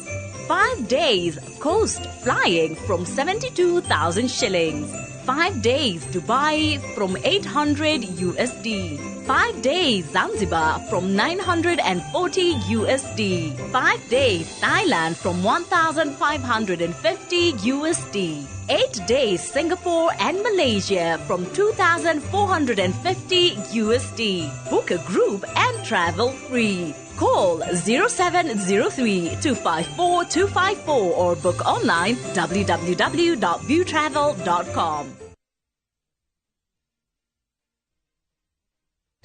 5 days Coast Flying from 72,000 shillings. 5 days Dubai from 800 USD. 5 days Zanzibar from 940 USD. 5 days Thailand from 1,550 USD. 8 days Singapore and Malaysia from 2,450 USD. Book a group and travel free. Call 0703-254-254 or book online www.viewtravel.com.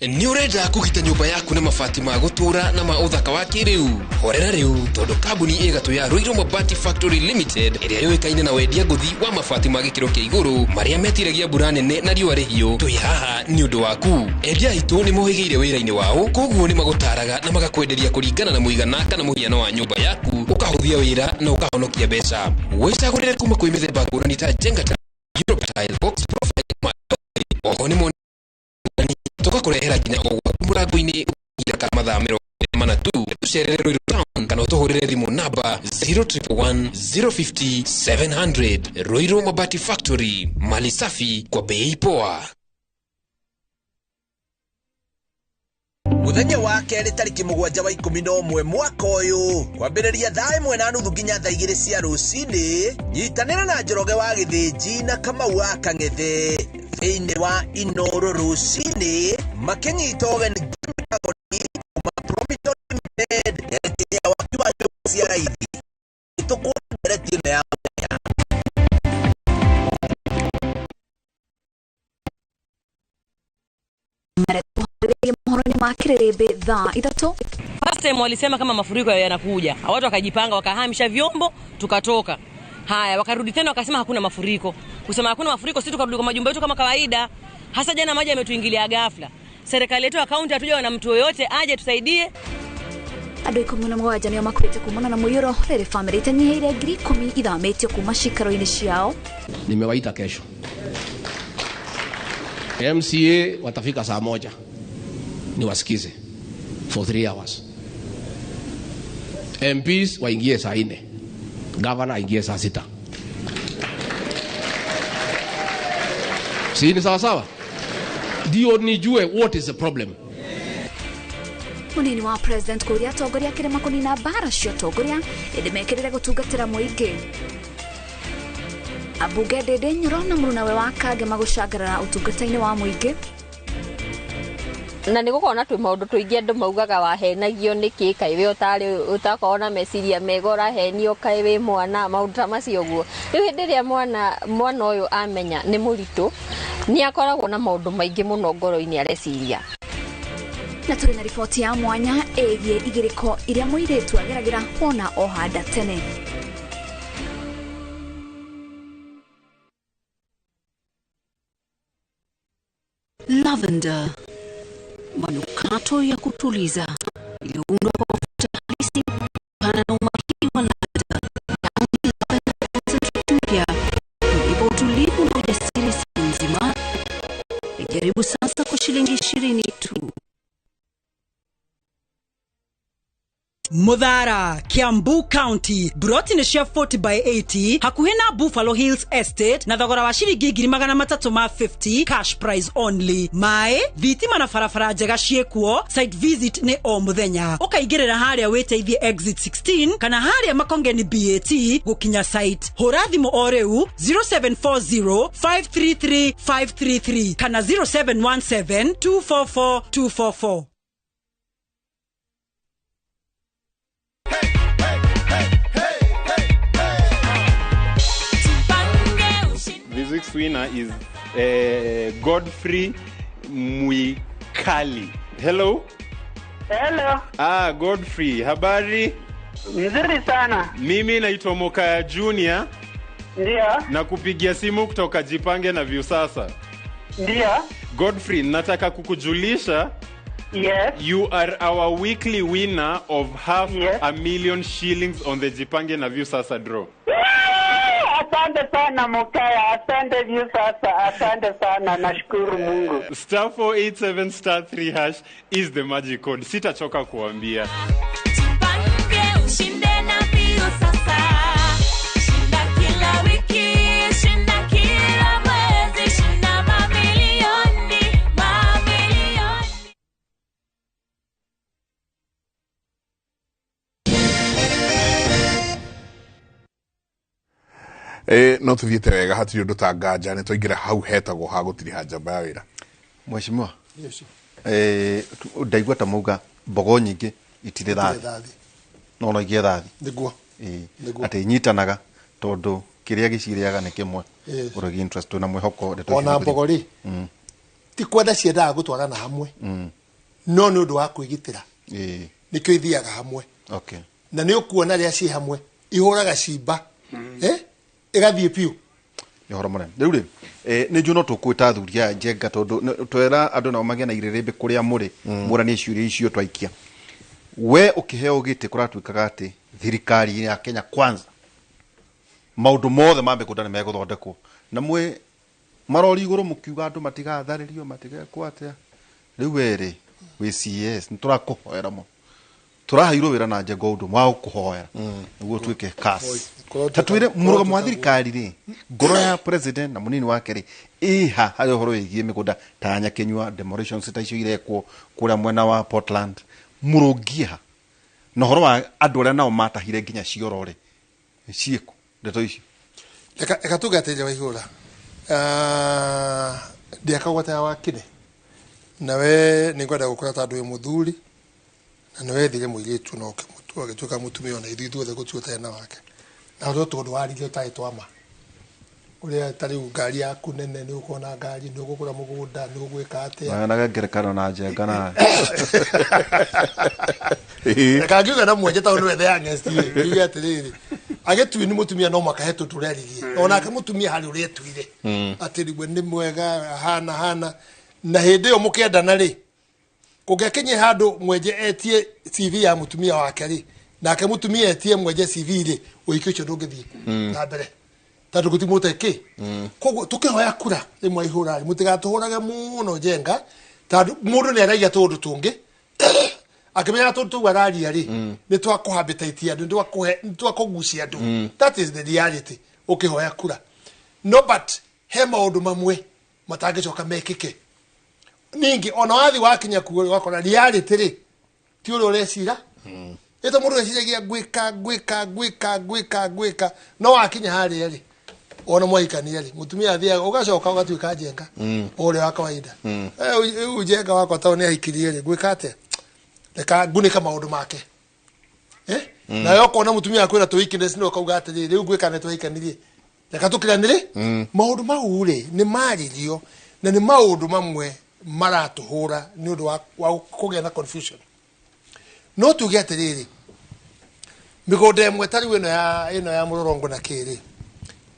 Nĩ ũrenda kũgita nyũmba yaku na mabati ma gũtũra na ma ũthaka wa kĩrĩu horera rĩu tondũ kambuni ĩgatũ ya Ruiru Mabati Factory Limited ĩrĩa yũĩkaine na wendia ngũthi wa mabati ma gĩkĩro kĩa igũrũ marĩa metiragia mbura nene na riũa rĩhiũ twĩ haha nĩ ũndũ waku endia aitũ nĩ mohĩgĩire wĩra-inĩ wao koguo nĩ magũtaraga na magakwenderia kũringana na mũigana kana mũhiano wa nyũmba yaku ũkahũthia wĩra na ũkahonokia mbeca wĩcagũrĩre kuma kwĩ mĩthemba ngũrani ta Jenga Europe Tile Box Profile oho nĩ tũgakũrehera nginya o gwaku mũrango-inĩ ũkĩra mathaa 24 tũcerere Ruiru Town kana ũtũhũrĩre thimũ namba 0111-050-700 Ruiru Mabati Factory mali safi kwa bei poa. Muthenya wa kerĩ tarĩki 7 wa 11 mwaka ũyũ kwambĩrĩria thaa 1:30 nginya thaa 2 cia rũcinĩ nyitanĩra na Njoroge wa Gĩthĩnji na Kamau wa Kang'ethe thĩinĩ wa Inooro rũcinĩ makĩnyita ũgeni kuma Promitor Limited ya waki wa cia raithi tũkũmbere timu ya First time walisema kama mafuriko yanakuja, watu wakajipanga wakahamisha vyombo tukatoka. Haya wakarudi tena wakasema hakuna mafuriko. Kusema hakuna mafuriko sisi tukarudi kwa majumba yetu kama kawaida. Hasa jana maji yametuingilia ghafla. Serikali yetu akaunti hatujawa na mtu yoyote aje tusaidie. Andũ 17 nĩo makuĩte kumana na mũiyũro rĩrĩ family ĩtanyihiire 10,000 ithametio kuma cikaro-inĩ ciao. Nimewaita kesho. MCA watafika saa 1 niwasikize for 3 hours. MPs waingie saa 4, governor aingie saa 6. Si ni sawa sawa? Ndio nijue what is the problem. Munini wa president kuria atongoria kĩrĩma kũnina mbara cia atongoria ĩndĩ mekĩrĩre gũtungatĩra mũingĩ. Abunge Ndĩndĩ Nyoro na mũrunawe wa Kange magũcangarara ũtungata-inĩ wa mũingĩ. Na nĩgũkorwo na twĩ maũndũ tũingĩ andũ maugaga wahenagio nĩkĩ kaĩ we ũtakorwo na meciria mega ũrahenio kaĩ wĩ mwana maũndũ ta macio ũguo. Rĩu hĩndĩ ĩrĩa mwana ũyũ amenya nĩ mũritũ nĩ akoragwo na maũndũ maingĩ mũno ngoro-inĩ areciria. Na tũrĩ na riboti ya mwanya ĩgiĩ igĩrĩko iria mũirĩtu ageragĩra wona ohanda tene. Lavender, manukato ya kutuliza iliyoundwa kwa mafuta halisi pana na umahiri wa lavender. Rangi lavender concentrate mpya kuipa utulivu na ujasiri siku nzima. Ijaribu sasa kwa shilingi 20 tu. Muthara, Kiambu County, brought in a share 40/80, hakuhena Buffalo Hills Estate, na thogora wa shilingi 350 cash price only. Mae, thitima na farafara njega ciekuo, site visit ni o muthenya. Ukaingirira haria weteithie exit 16, kana haria makongeni BAT, gukinya site. Hura thimu o riu 0740 533 533, kana 0717 244 244. This week's winner is Godfrey Mwikali. Hello? Hello. Godfrey, habari? Nzuri sana. Mimi naitwa Mokaya Junior. Ndio. Na kupigia simu kutoka Jipange na Viusasa. Ndio. Godfrey, nataka kukujulisha. Yes. You are our weekly winner of $500,000 shillings on the Jipange na Viusasa draw. Asante sana Mokaya, asante Viusasa, asante sana, nashukuru Mungu. *487 *3# is the magic code. Sitachoka kuambia. Jipange ushinde na Viusasa. Shinda kila wiki, shinda kila mwezi, shinda mamilioni, mamilioni. No tuthiete wega hatiri undu ta nganja ni twaingira hau hetagwo ha gutiri hajamba ya wira. Mheshimiwa. Yes. Ndaigua ta mauga mbogo nyingi itire thathi. No no igie thathi. Niguo. Ati nyitanaga tondu kiria giciriaga ni kimwe. Uragi interest na mwihoko ndeto. Ona mbogori. Ti kwenda ciendaga gutwarana hamwe. No ni undu wa kwigitira. Nikio ithiaga hamwe. Okay. Na ni ukuona ria ci hamwe ihuraga cimba. Igathie piu. Yohoro mone. Riu ri ni njuno tukwita thuria njenga tondu twera andu na magia na irirembe kuria muri murani iciuria icio twaikia. We ukiheo gite kuratwikaga ati thirikari ya Kenya kwanza maundu mothe mambe kudane meguthondekwo na mwe marori iguru mukiuga andu matigatharirio matigekwo atia. Riu weri we CS niturakuhoera mo turahairwo wira na njengo undu mwa kuhoera niguo twike kas tatwire murugamo wa thirikari ri ngoro ya president na munini wake ri iha hari horo yigie migunda tanya Kenywa demolition sita icio irekwo kuria mwena wa Portland murugia no horo wa andu aria nao matahire nginya ciorore cieko ndeto icio eka tugateje wa igura ndia kagwata wa kide nawe ningwenda gukora tandu we muthuri na nawe thige muiritu no kemutu agituka mutumia ona ithu tuothe gutuota na wake na ndo tondu warithio tai twama uria tari ngari yaku nene ni ukona ngari ni ugukura mugunda ni ugwika atia na ngerekano na njenga na kagiuga na mwenje taundu wethe ya ngesti iga atiriri agetu ni mutumia no makahetu tureririe ona akamutumia hari uria tuire atirigwe ni mwega hana na hindi yo mukendana ri kugekenye handu mwenje etie CV ya mutumia wake ri nake mutumia etie mwenje CV ri uikio cio ndungithie na mbere tatu gutimuta ki koguo tukihoya kura rimwe ihurari mutigatuhurage muno njenga tandu mundu ni araiya tundu tungi akimenya tu araria ri ni twakuhabitatia andu ni twakugucia andu that is the reality ukihoya kura no but he maundu mamwe matangicoka mekike ningi ona wathi wakinya kuo wakora reality ri ti uri urecira ito mundu eciragia gwika no wakinya haria ri ona mwaikania ri mutumia athia ugacoka ugatuika jenga uri wa kawaida ujenga wako taoni aikirie ri gwika atia leka gunika maundu make na yoko na mutumia akwira to weakness no kauga atiri riu gwika na to ikanirie leka tukiranire maundu mau ri ni maririo na ni maundu mamwe maratuhura ni undu wa kugia na confusion no tugia atiriri migode emwe tari ino ya murorongo na kiri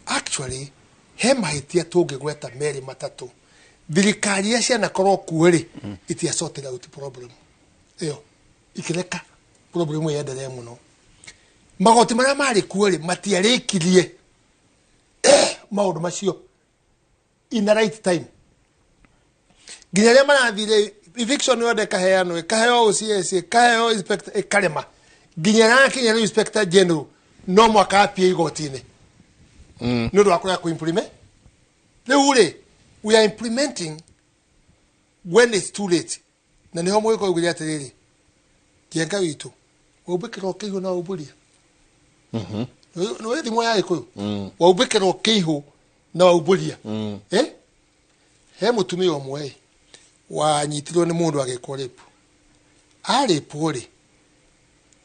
actually he mahitia tungigweta meri matatu thirikari ya ciana korwo kuori itia sorted out problem iyo ikireka problem yenderee muno magoti maria mari kuori matiarikirie maundu macio in the right time nginya ria marathire eviction yode kaheo OCS kaheo inspector kĩrĩma nginya rakinya inspector general no mwaka apia igotini no ndo akora ku implement we are implementing when it's too late na niho mwiko ugiria atiriri kienga witu ubikiro kihu na uburia no wethi moya iko wa ubikiro kihu na uburia he mutumia omwe wanyitirwo ni mundu agikorepu ari pore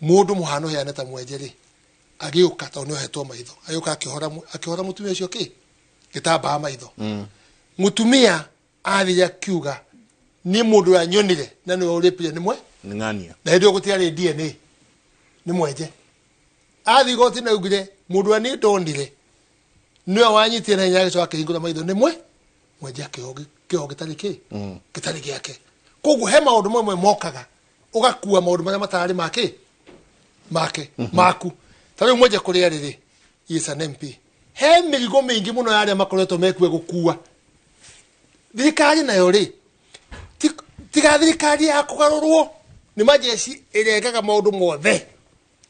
mundu muhano he aneta mwenjeri agiuka to no hetwo maitho ayuka akihora mutumia ucio ki gitamba maitho mutumia athia kiuga ni mundu anyonire na ni uripire nimwe ngania na ndio gutiari DNA ni mwenje athi goti na ugire mundu ani ndondire niwe wanyitie na nyage cyo akihingura maitho nimwe mwenje akihogi kitariki kitariki yake kogu he maundu mamwe mokaga ugakua maundu maria matari make maku tari mwenje kuria riri is an MP he mirigo mingi muno yaria makoretwo mekue gukua thirikari nayo ri tiga thirikari ya kugarurwo ni majesi iregaga maundu mothe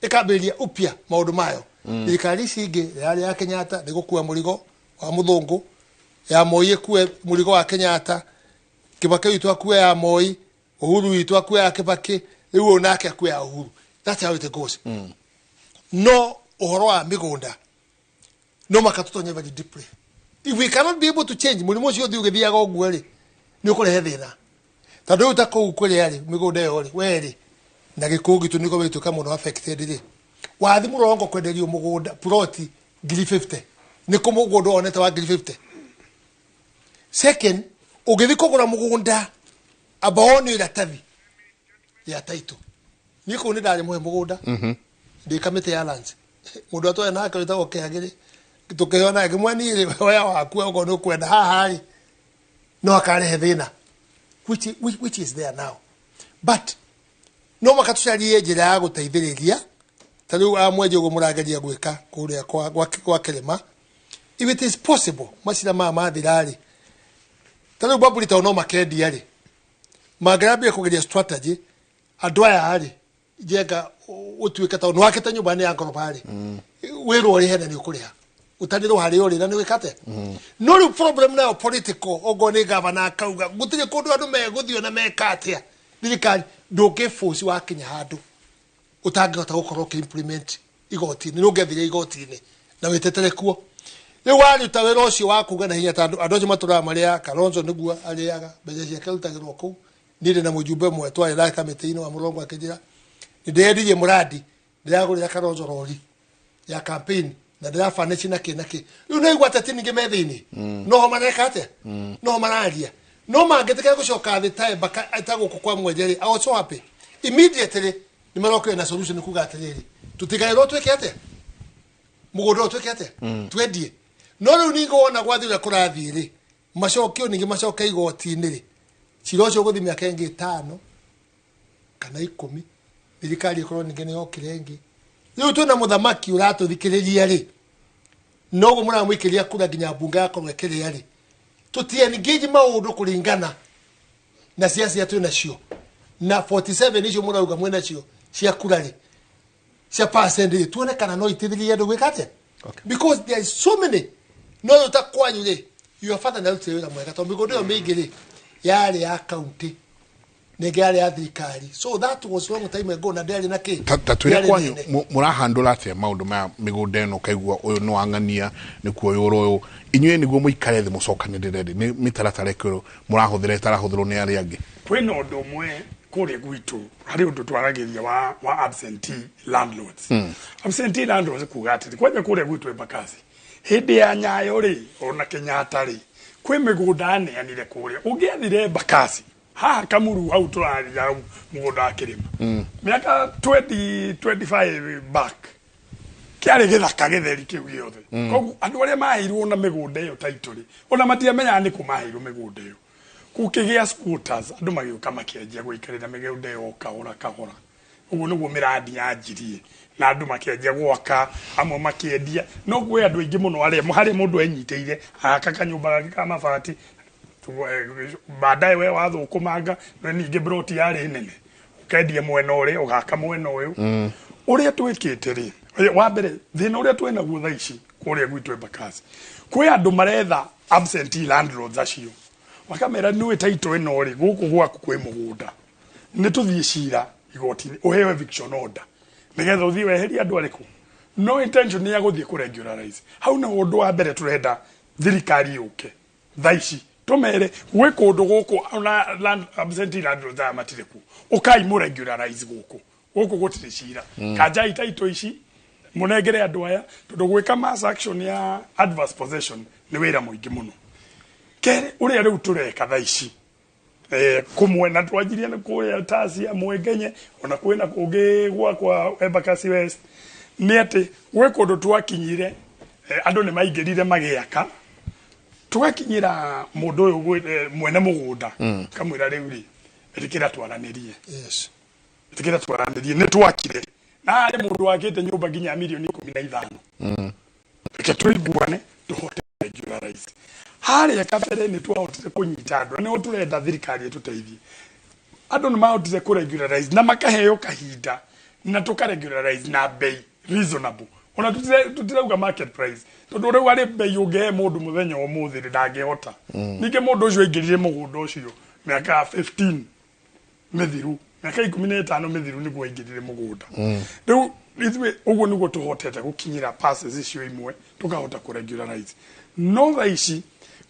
ikabiria upya maundu mayo thirikari cingi yari ya Kenyatta ni gukua murigo wa muthungu ya Moi kuwe murigo wa Kenyatta Kibaki witu akuwe ya Moi Uhuru witu akuwe ya Kibaki riu onake akuwe ya Uhuru that's how it goes no uhoro wa migunda no makatutonye very deeply if we cannot be able to change murimo cio thi ugithiaga oguo ri ni ukurehe thina tondu utako ukuri ari migunda yo ri weri na gikugitu niko bituka muno affected ri wathi murongo kwenderio mugunda ploti 50 niko mugunda onete wa 50 second ugithi kugura mugunda abaoni iratathi ya taito niko ni ndari muhe mugunda ndi kamite ya lands mundu atwa na akawita okehagire tukeyona ngimwani ri oya waku ugo no kwenda haha no akarehe thina which is there now but no makatucarie njira ya guteithiriria tariu amweje ugo murageria gwika kuria kwa kĩrĩma if it is possible macira mathirari tariu babuli ta no makendia ri magarabia kugeria strategy adwaya ari jenga utuika ta no akita nyumba ni ya ngorobari wiru ri hena ni ukuriha utaniro hari ori na ni wikate no problem na political ogo ni governor kauga gutire kundu andu meguthio na mekatia thirikari nduke force wa kinya handu utangihota gukorwo ki implement igoti ni nugethire igoti ni na wetetere kuo riu wari utawira ucio wa kuga na hinya tandu andu acio matura maria Kalonzo niguo ariaga mbeca ciake rutagirwo kuu nire na mujumbe mwe twari la kamiti-ini wa murongo akijira ndiendirie muradi ndiragurira Kalonzo rori ya campaign na ndirafanisi na kinaki riu no igwata tiningi methini no mareka ate no mararia no mangeteka gucoka thitae baka ataguko kwa mwenjeri I was so happy immediately ni marokire na solution kuga atiriri tutigairwo tweke ate mugondo tweke ate twendie no riu ningo wona gwathira kurathiri macokio ningi macoka igoti-ini ri ciro cio guthi miaka ingi 5 kana 10 thirikari ikorwo ningi ni yokire ingi riu twina muthamaki uratuthikiriria ri nogo muramwikiria kura nginya bunge yakorwo ikiria ri tutie engage maundu kuringana na siasa yetu nacio na 47 icio murauga mwena cio cia kurari cia percentage tuone kana no itithirie andu gwikate because there is so many no utakwanyu ri your father na utira mwega to migundo yo mingi ri yari ya county negari ya thirikari so that was long time ago na ndari na ki tatwira kwanyu murahandula atia maundu ma migunda eno kaigua uyu no angania ni kuoyoro uyu inywe niguo muikare thi mucokanirire ni mitaratara ikuru murahuthira itarahuthirwo ni ari angi kwina undu umwe kuria gwitu hari undu twaragiria wa absentee landlords absentee landlords kuga ati kwaje kuria gwitu Embakasi hindi ya Nyayo ri ona Kenyatta ri kwi migunda neanire kuria ungiathire Embakasi ha kamuru hau turaria mugunda wa kĩrĩma miaka 25 back kiari githaka githeri kiu giothe koguo andu aria mahirwo na migunda iyo title ona matiamenya ni kumahirwo migunda iyo kukigia scooters andu magioka makienjia guikarira migunda iyo kahora kahora uguo niguo miradi yanjirie na andu makienjia gwaka amwe makiendia no gwe andu aingi muno aria hari mundu enyiteire aka kanyumba gake ka mabati baadaye we wathukumanga ninge broti yari nene ukendia mwena uri ugaka mwena uyu uria twikite ri wa mbere thina uria twena guo tha ici kuria gwitu Embakasi kwi andu maretha absentee landlords acio wakamera niwe title ino ri guku gwaku kwi mugunda ni tuthie cira igotini uheo eviction order nigetha uthie weheria andu ariku no intention ni ya guthie ku regularize hau na undu wa mbere turenda thirikari yuke tha ici tumere gwe kundu guku ona land absentee landlords amatire ku ukai mu regularize guku gutire cira kanja itaito ici munengere andu aya tondu gwika mass action ya adverse possession ni wira muingi muno kere uria riu tureka tha ici kumwe na twajiria ni kuya tasi ya mwengenye ona kwina kungi kwa Embakasi West ni ati gwe kundu twakinyire andu ni maingirire magiaka tugakinyira mundu uyu mwene mugunda kamwira riu ri etikira twaranirie etikira twaranirie ni twakire na ari mundu wakite nyumba ginya milioni 15 ke tuiguane tuhote regularize hari ya kabere ni twahotire kunyita andu ni turenda thirikari etuteithie andu ni mahotire ku regularize na makaheo kahinda na tuka regularize na bei reasonable ona tutirauga market price tondu riu ari bei ungehe mundu muthenya umuthi ndangehota ninge mundu ucio ingirire mugunda ucio miaka 15 mithiru miaka 15 mithiru niguo ingirire mugunda riu ithwe uguo niguo tuhotete gukinyira passes icio imwe tukahota ku regularize no tha ici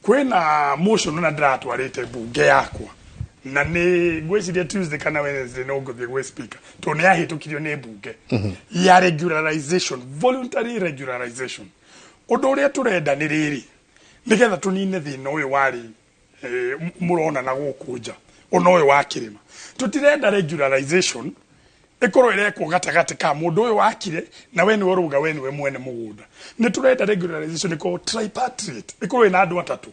kwina motion na ndiratwarite bunge yakwa na ni gweciria Tuesday kana Wednesday no nguthie gwe speaker to ni ahitukirio ni bunge ya regularization voluntary regularization undu uria turenda ni riri nigetha tunine thina uyu wari murona na gukunja ona uyu wa kirima tutirenda regularization ikoro irekwo gatagati ka mundu uyu wakire na we ni uruga we ni we mwene mugunda ni turenda regularization iko tripartite ikoro ina andu atatu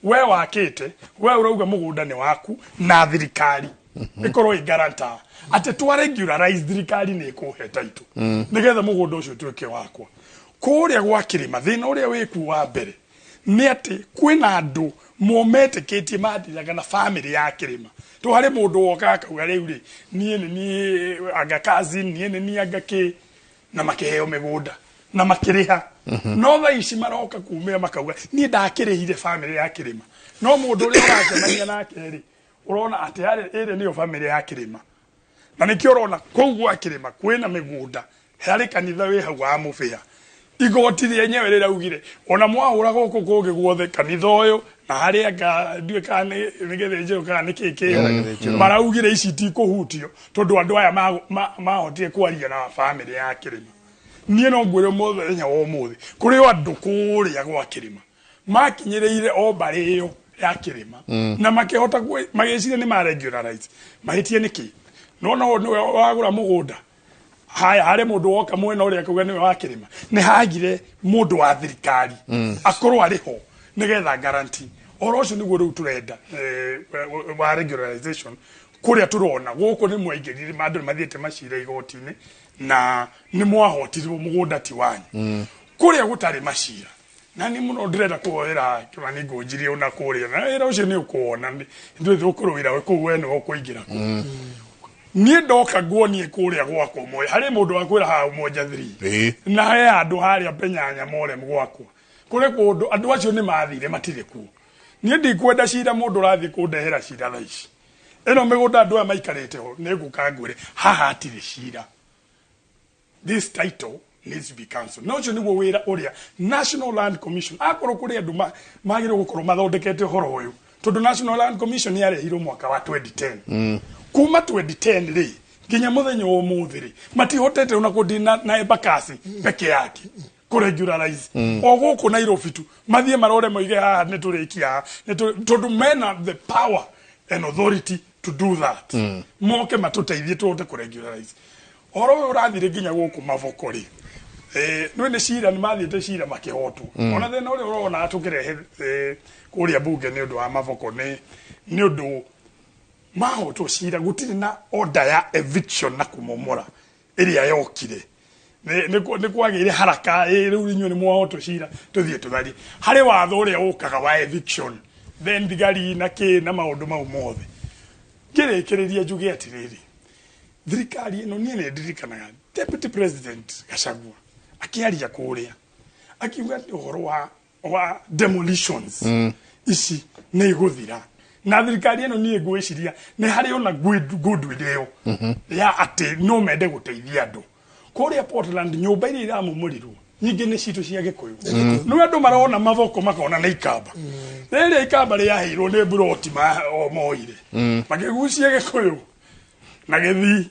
we wakite we urauga mugunda ni waku na thirikari ikoro i guarantor ate twa regularize thirikari ni ikuhe title nigetha mugunda ucio tuike wakwa kuria gwa kirima thina uria wiku wa mbere ni ati kwina andu mometeketie madiraga na family ya kirima to hari mundu woka akauga riu ri ni anga cousin ni anga ki na makiheo migunda na makiriha no tha ici maroka kumira makauga ni ndakirihire family ya kirima no mundu uri uracemania nake ri urona ati iri niyo family ya kirima na nikio urona kugwa kirima kwina migunda hari kanitha wi hau wa mufia igoti ryenyewe riraugire ona mwahura guku kungi guothe kanitha uyu na hari anga ndue kana nigethe njiro kana nikiki maraugire ici ti kuhutio tondu andu aya mahotire kwaria na family ya kirima nie no ngwire muthenya wa umuthi kuri andu kuria gwa kirima makinyireire o bari iyo ya kirima na makihota magicire ni ma regularize mahitie niki no wagura mugunda haya hari mundu woka mwena uria kuga ni wa kirima ni hagire mundu wa thirikari akorwo ariho nigetha guarantee oro ucio niguo riu turenda wa regularization kuria turona guku ni mwaingirire mandu mathiete macira igotini na ni mwahotirwo mugunda ti wanyu kuria gutari macira na ni muno ndirenda kuoera kimani ngunjirie ona kuria na ira ucio ni ukuona ndwe thukuru wira we ku we no kuingira ku nie ndoka nguonie kuria gwakwa moyo hari mundu akwira ha moja 3 na he andu haria penyanya more gwakwa kure kundu andu acio ni mathire matire ku nie ndikwenda cira mundu rathi kundehera cira thaici eno migunda andu aya maikarite ho ni ngukangwire haha atire cira. This title needs to be cancelled. No niguo wira uria National Land Commission akorwo kuri andu magire gukorwo mathondekete horo uyu tondu National Land Commission yarehirwo mwaka wa 2010 kuma 2010 ri nginya muthenya wa umuthi ri matihotete una kudina na embakasi peke yake kuregularize o guku Nairobi tu mathie marore moige haha ni turikia tondu mena the power and authority to do that moke matuteithie tuote kuregularize oro urathire nginya guku mavoko ri no ni cira ni mathiete cira makihotwo ona thena uri urona atukirehe kuria bunge ni undu wa mavoko ni undu mahotwo cira gutiri na order ya eviction na kumomora iria yokire ni kwagire haraka riu inyu ni mwahotwo cira tuthie tuthari hari watho uria ukaga wa eviction then thigari na ki na maundu mau mothe ngirikiriria njuge atiriri thirikari ino nie ni ndirikanaga deputy president Gachagua akiaria kuria akiuga ni uhoro wa demolitions ici ni iguthira na thirikari ino nie ngwiciria ni hari ona goodwill iyo ya ati no mende guteithia andu kuria Portland nyumba iria iramumurirwo nyingi ni citu cia gikuyu no andu marona mavoko makona na ikamba rĩrĩa ikamba rĩaheirwo nĩ buroti o moire makĩgucia gikuyu na gĩthii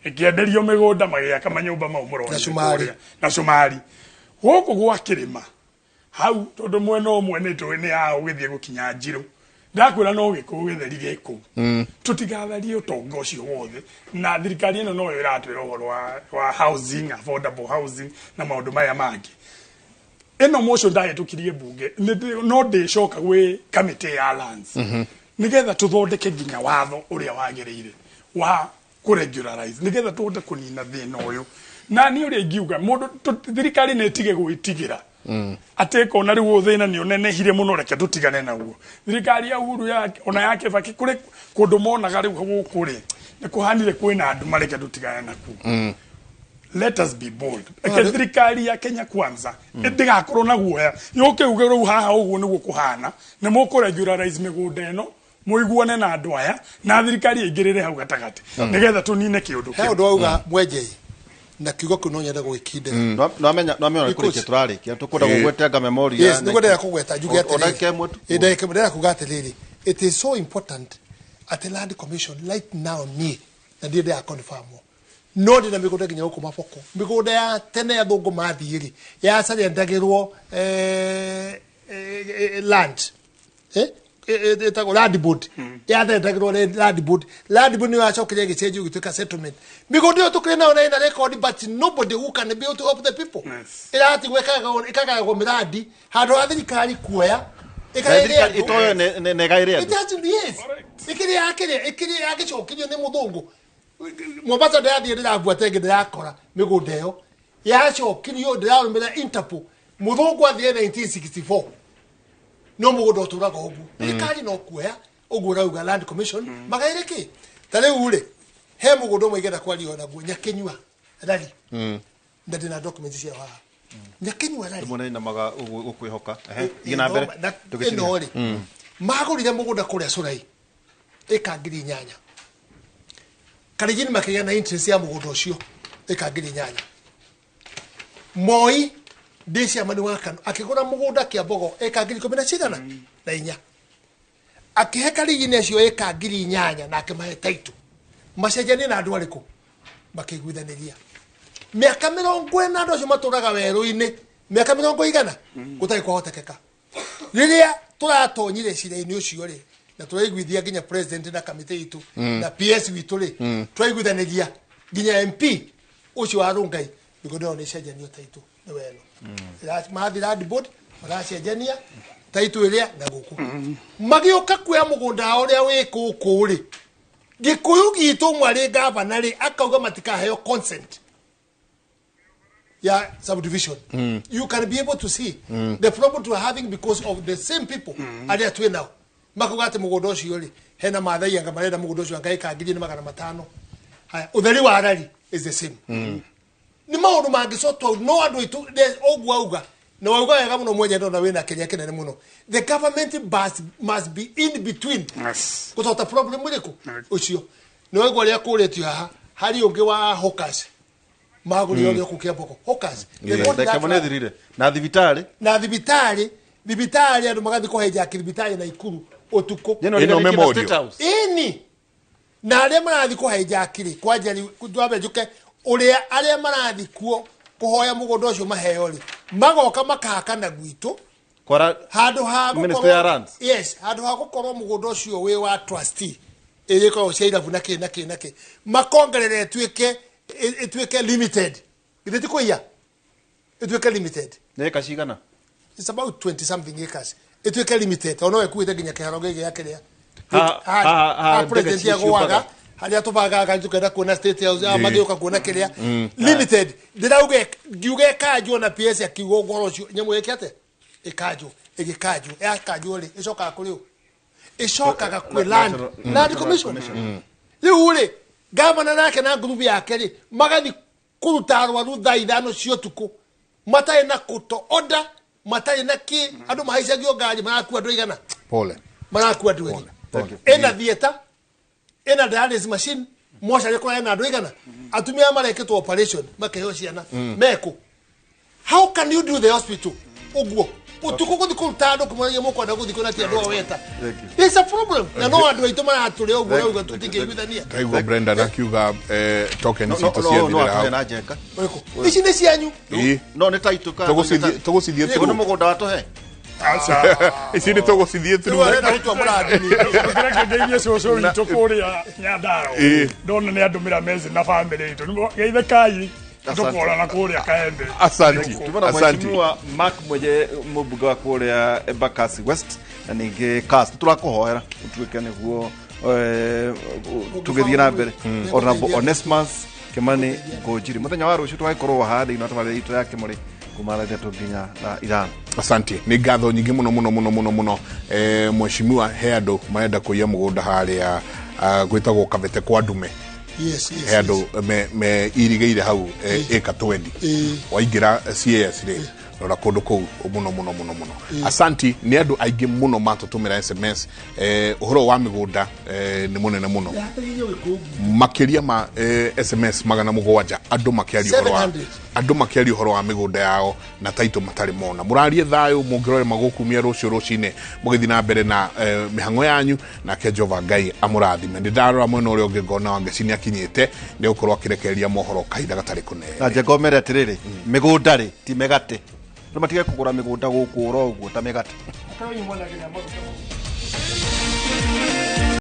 ikienderio migunda magiaka manyumba mau murona na Somali guku gwa kĩrĩma hau tondu mwena umwe ni twi ni ya ugithie gukinya Njiro ndakwira no giku githeri giku tutigatharie utonga ucio wothe na thirikari ino no iratwira uhoro wa housing, affordable housing na maundu maya mangi ino motion ndahetukirie bunge no ndicoka gwi committee ya lands nigetha tuthondeke nginya watho uria wagiriire wa kuregularize nigetha tuhote kunina thina uyu na ni uria ingiuga mundu thirikari ni tige gwitigira ateko na riu thina ni onenehire muno reke tutigane naguo thirikari ya Uhuru ya ona yake baki kuri kundu monaga riu guku ri ni kuhanire kwina andu mareke tutigane naku let us be bold thirikari ya Kenya Kwanza ndigakorwo na guoya yuke uge riu haha uguo niguo kuhana ni mukuregularize migunda ino muiguane na andu aya na thirikari ingirire hau gatagati nigetha tunine kiundu he undu auga mwenjei na kiugo ku no nyenda gwikinde no amenya kurikia turarikia tukunda gugwetenga memory yes niguo ndera kugweta njuge ndeke ndera kugate riri it is so important at the Land Commission right now ni na ndire ya confirm no ndina migunda nginya guku maboko migunda ya tene ya thungu mathiri ya sari ndagirwo land etago land board ya ndagirwo land board ni wachokire gicenji gituka settlement migunda yo tukire na ina record but nobody who can be able to help the people irati gwekaga go miradi handu ha thirikari kuoya ikaire itoyo ne gaire it has yes ikiri yagicokirio ni muthungu Mombasa ndathi ndirabuate ngirakora migunda yo yacokirio ndirarumira Interpol muthungu athie 1964 no mugunda uturaga ugu thirikari no kuoya ugu rauga Land Commission magaire ki tare ure he mugunda mwigenda kwario na guo nyakenywa rari ndina documents cia wa nyakenywa rari mwana na maga ukwihoka igina mbere tukicina magurire mugunda kuria Surai ikangiri nyanya karigini makigia na interest ya mugunda ucio ikangiri nyanya Moi Desia mani wakano akigura mugunda kia bogo ikangiri 10 na inya akihe karigini acio ikangiri nyanya na akimahe title macejani na andu ariku makiguithaniria miaka 40 andu acio maturaga weru-ini miaka 100 gutai kwahotekeka riria turatonyire cira-ini ucio ri na turaiguithia nginya president na committee itu na PS witu ri turaiguithaniria nginya MP ucio wa Rungai bigodo ni cejani title ni weno mathi Land Board maracenjania title iria na guku magioka kuya mugunda uria wi kuku ri gikuyu gitu mwari governor ri akauga matikaheo consent ya subdivision you can be able to see the problem we are having because of the same people are there to now makugate mugunda ucio ri hena mathai anga marenda mugunda ucio anga ikangiri ni 500 haya utheri wa rari is the same ni maundu mangicotwo no andu itu ogwa uga na wauga wega muno mwenye ndo na wina Kenya kinene muno the government must be in between gutota problem iriku ucio ni wauga ria kuretio haha hari ungi wa hawkers maguri yothe kukia boko hawkers na thibitari andu magathi kuheja thibitari na ikuru utuko ino memorio ini na aria marathi kuheja akiri kwajari kujwabe juke uria aria marathi kuo kuhoya mugondo ucio maheo ri magoka makahaka na gwitu kwara handu ha Minister ya Lands yes handu ha gukorwo mugondo ucio wi wa trustee iriko uciira buna nake makongerere etwike limited ithiti kuya etwike limited ne kashigana it's about 20 something acres etwike limited ono ekuite ginya kiharo gigi yakiria president ya gwaga haria tubagaga tukenda kuona state house amagioka kuona kiria limited ndirauge ngiuge kanjo na PS akiugo ngoro ucio nyamu yekete ikanjo igikanjo yakanjo ri icoka kuri u icokaga kwi land commission riu ri governor nake na group yake ri magathi kuruta arwaru thaa ithano cio tuku matai na kuto order matai na ki andu mahaicagio ngari maraku andu igana pole maraku andu eri ena theater ena dialysis machine mosha riko ena andu igana atumia mareketwo operation makeheo ciana meko how can you do the hospital ogwo utuko guthi kuruta andu kumaria mukwenda guthi kuna ti andu weta it's a problem na no andu aitu maraturi ogwo rauga tutingiguithania Kaigo Brenda na kiuga token cito cia thira na jeka ici ni cianyu no ne taituka tugusithie tu no mugunda watuhe acha ici ni tugusithie tu na utu amuradi ni ukireke ngeithie coco witũ kũrĩa Nyandarua ndona nĩ andũ mĩra mezi na bamĩrĩ itũ geithĩkai tukora na kũrĩa Kaembe. Asante. Tumana mheshimiwa Mark mwenye mũmbunge wa kũrĩa Embakasi West na ningĩ cast turakuhoera utuike niguo tugithie na mbere Honorable Onesmus Kimani Ngojiri muthenya wa rucio twagikorwo handi ino twamarire itu yake muri kumarathia tunginya na Iran. Asante. Ni ngatho nyingi muno mheshimiwa he andu marenda kuiya mugunda haria gwitagwo Kabete kwa Ndume. Yes. He andu me irigeire hau eka 20 waingira CAS ri rora kundu kuu muno Asante. Ni andu aingi muno matutumira SMS uhoro wa migunda ni munene muno makiria ma SMS magana mugwanja andu makiari uhoro wa migunda yao na taito matari mona murarie thayo mungirore magukumia rucio rucine mugithi na mbere na mihango yanyu na ke Jehova Ngai amurathime ndarora mwena uria ungi ngona wangecini akinyite ni ukorwo akirekereria mohoro kahinda gatari kunene na je ngomere atiriri migunda ri ti megate no matige kugura migunda guku ro uguo ta megate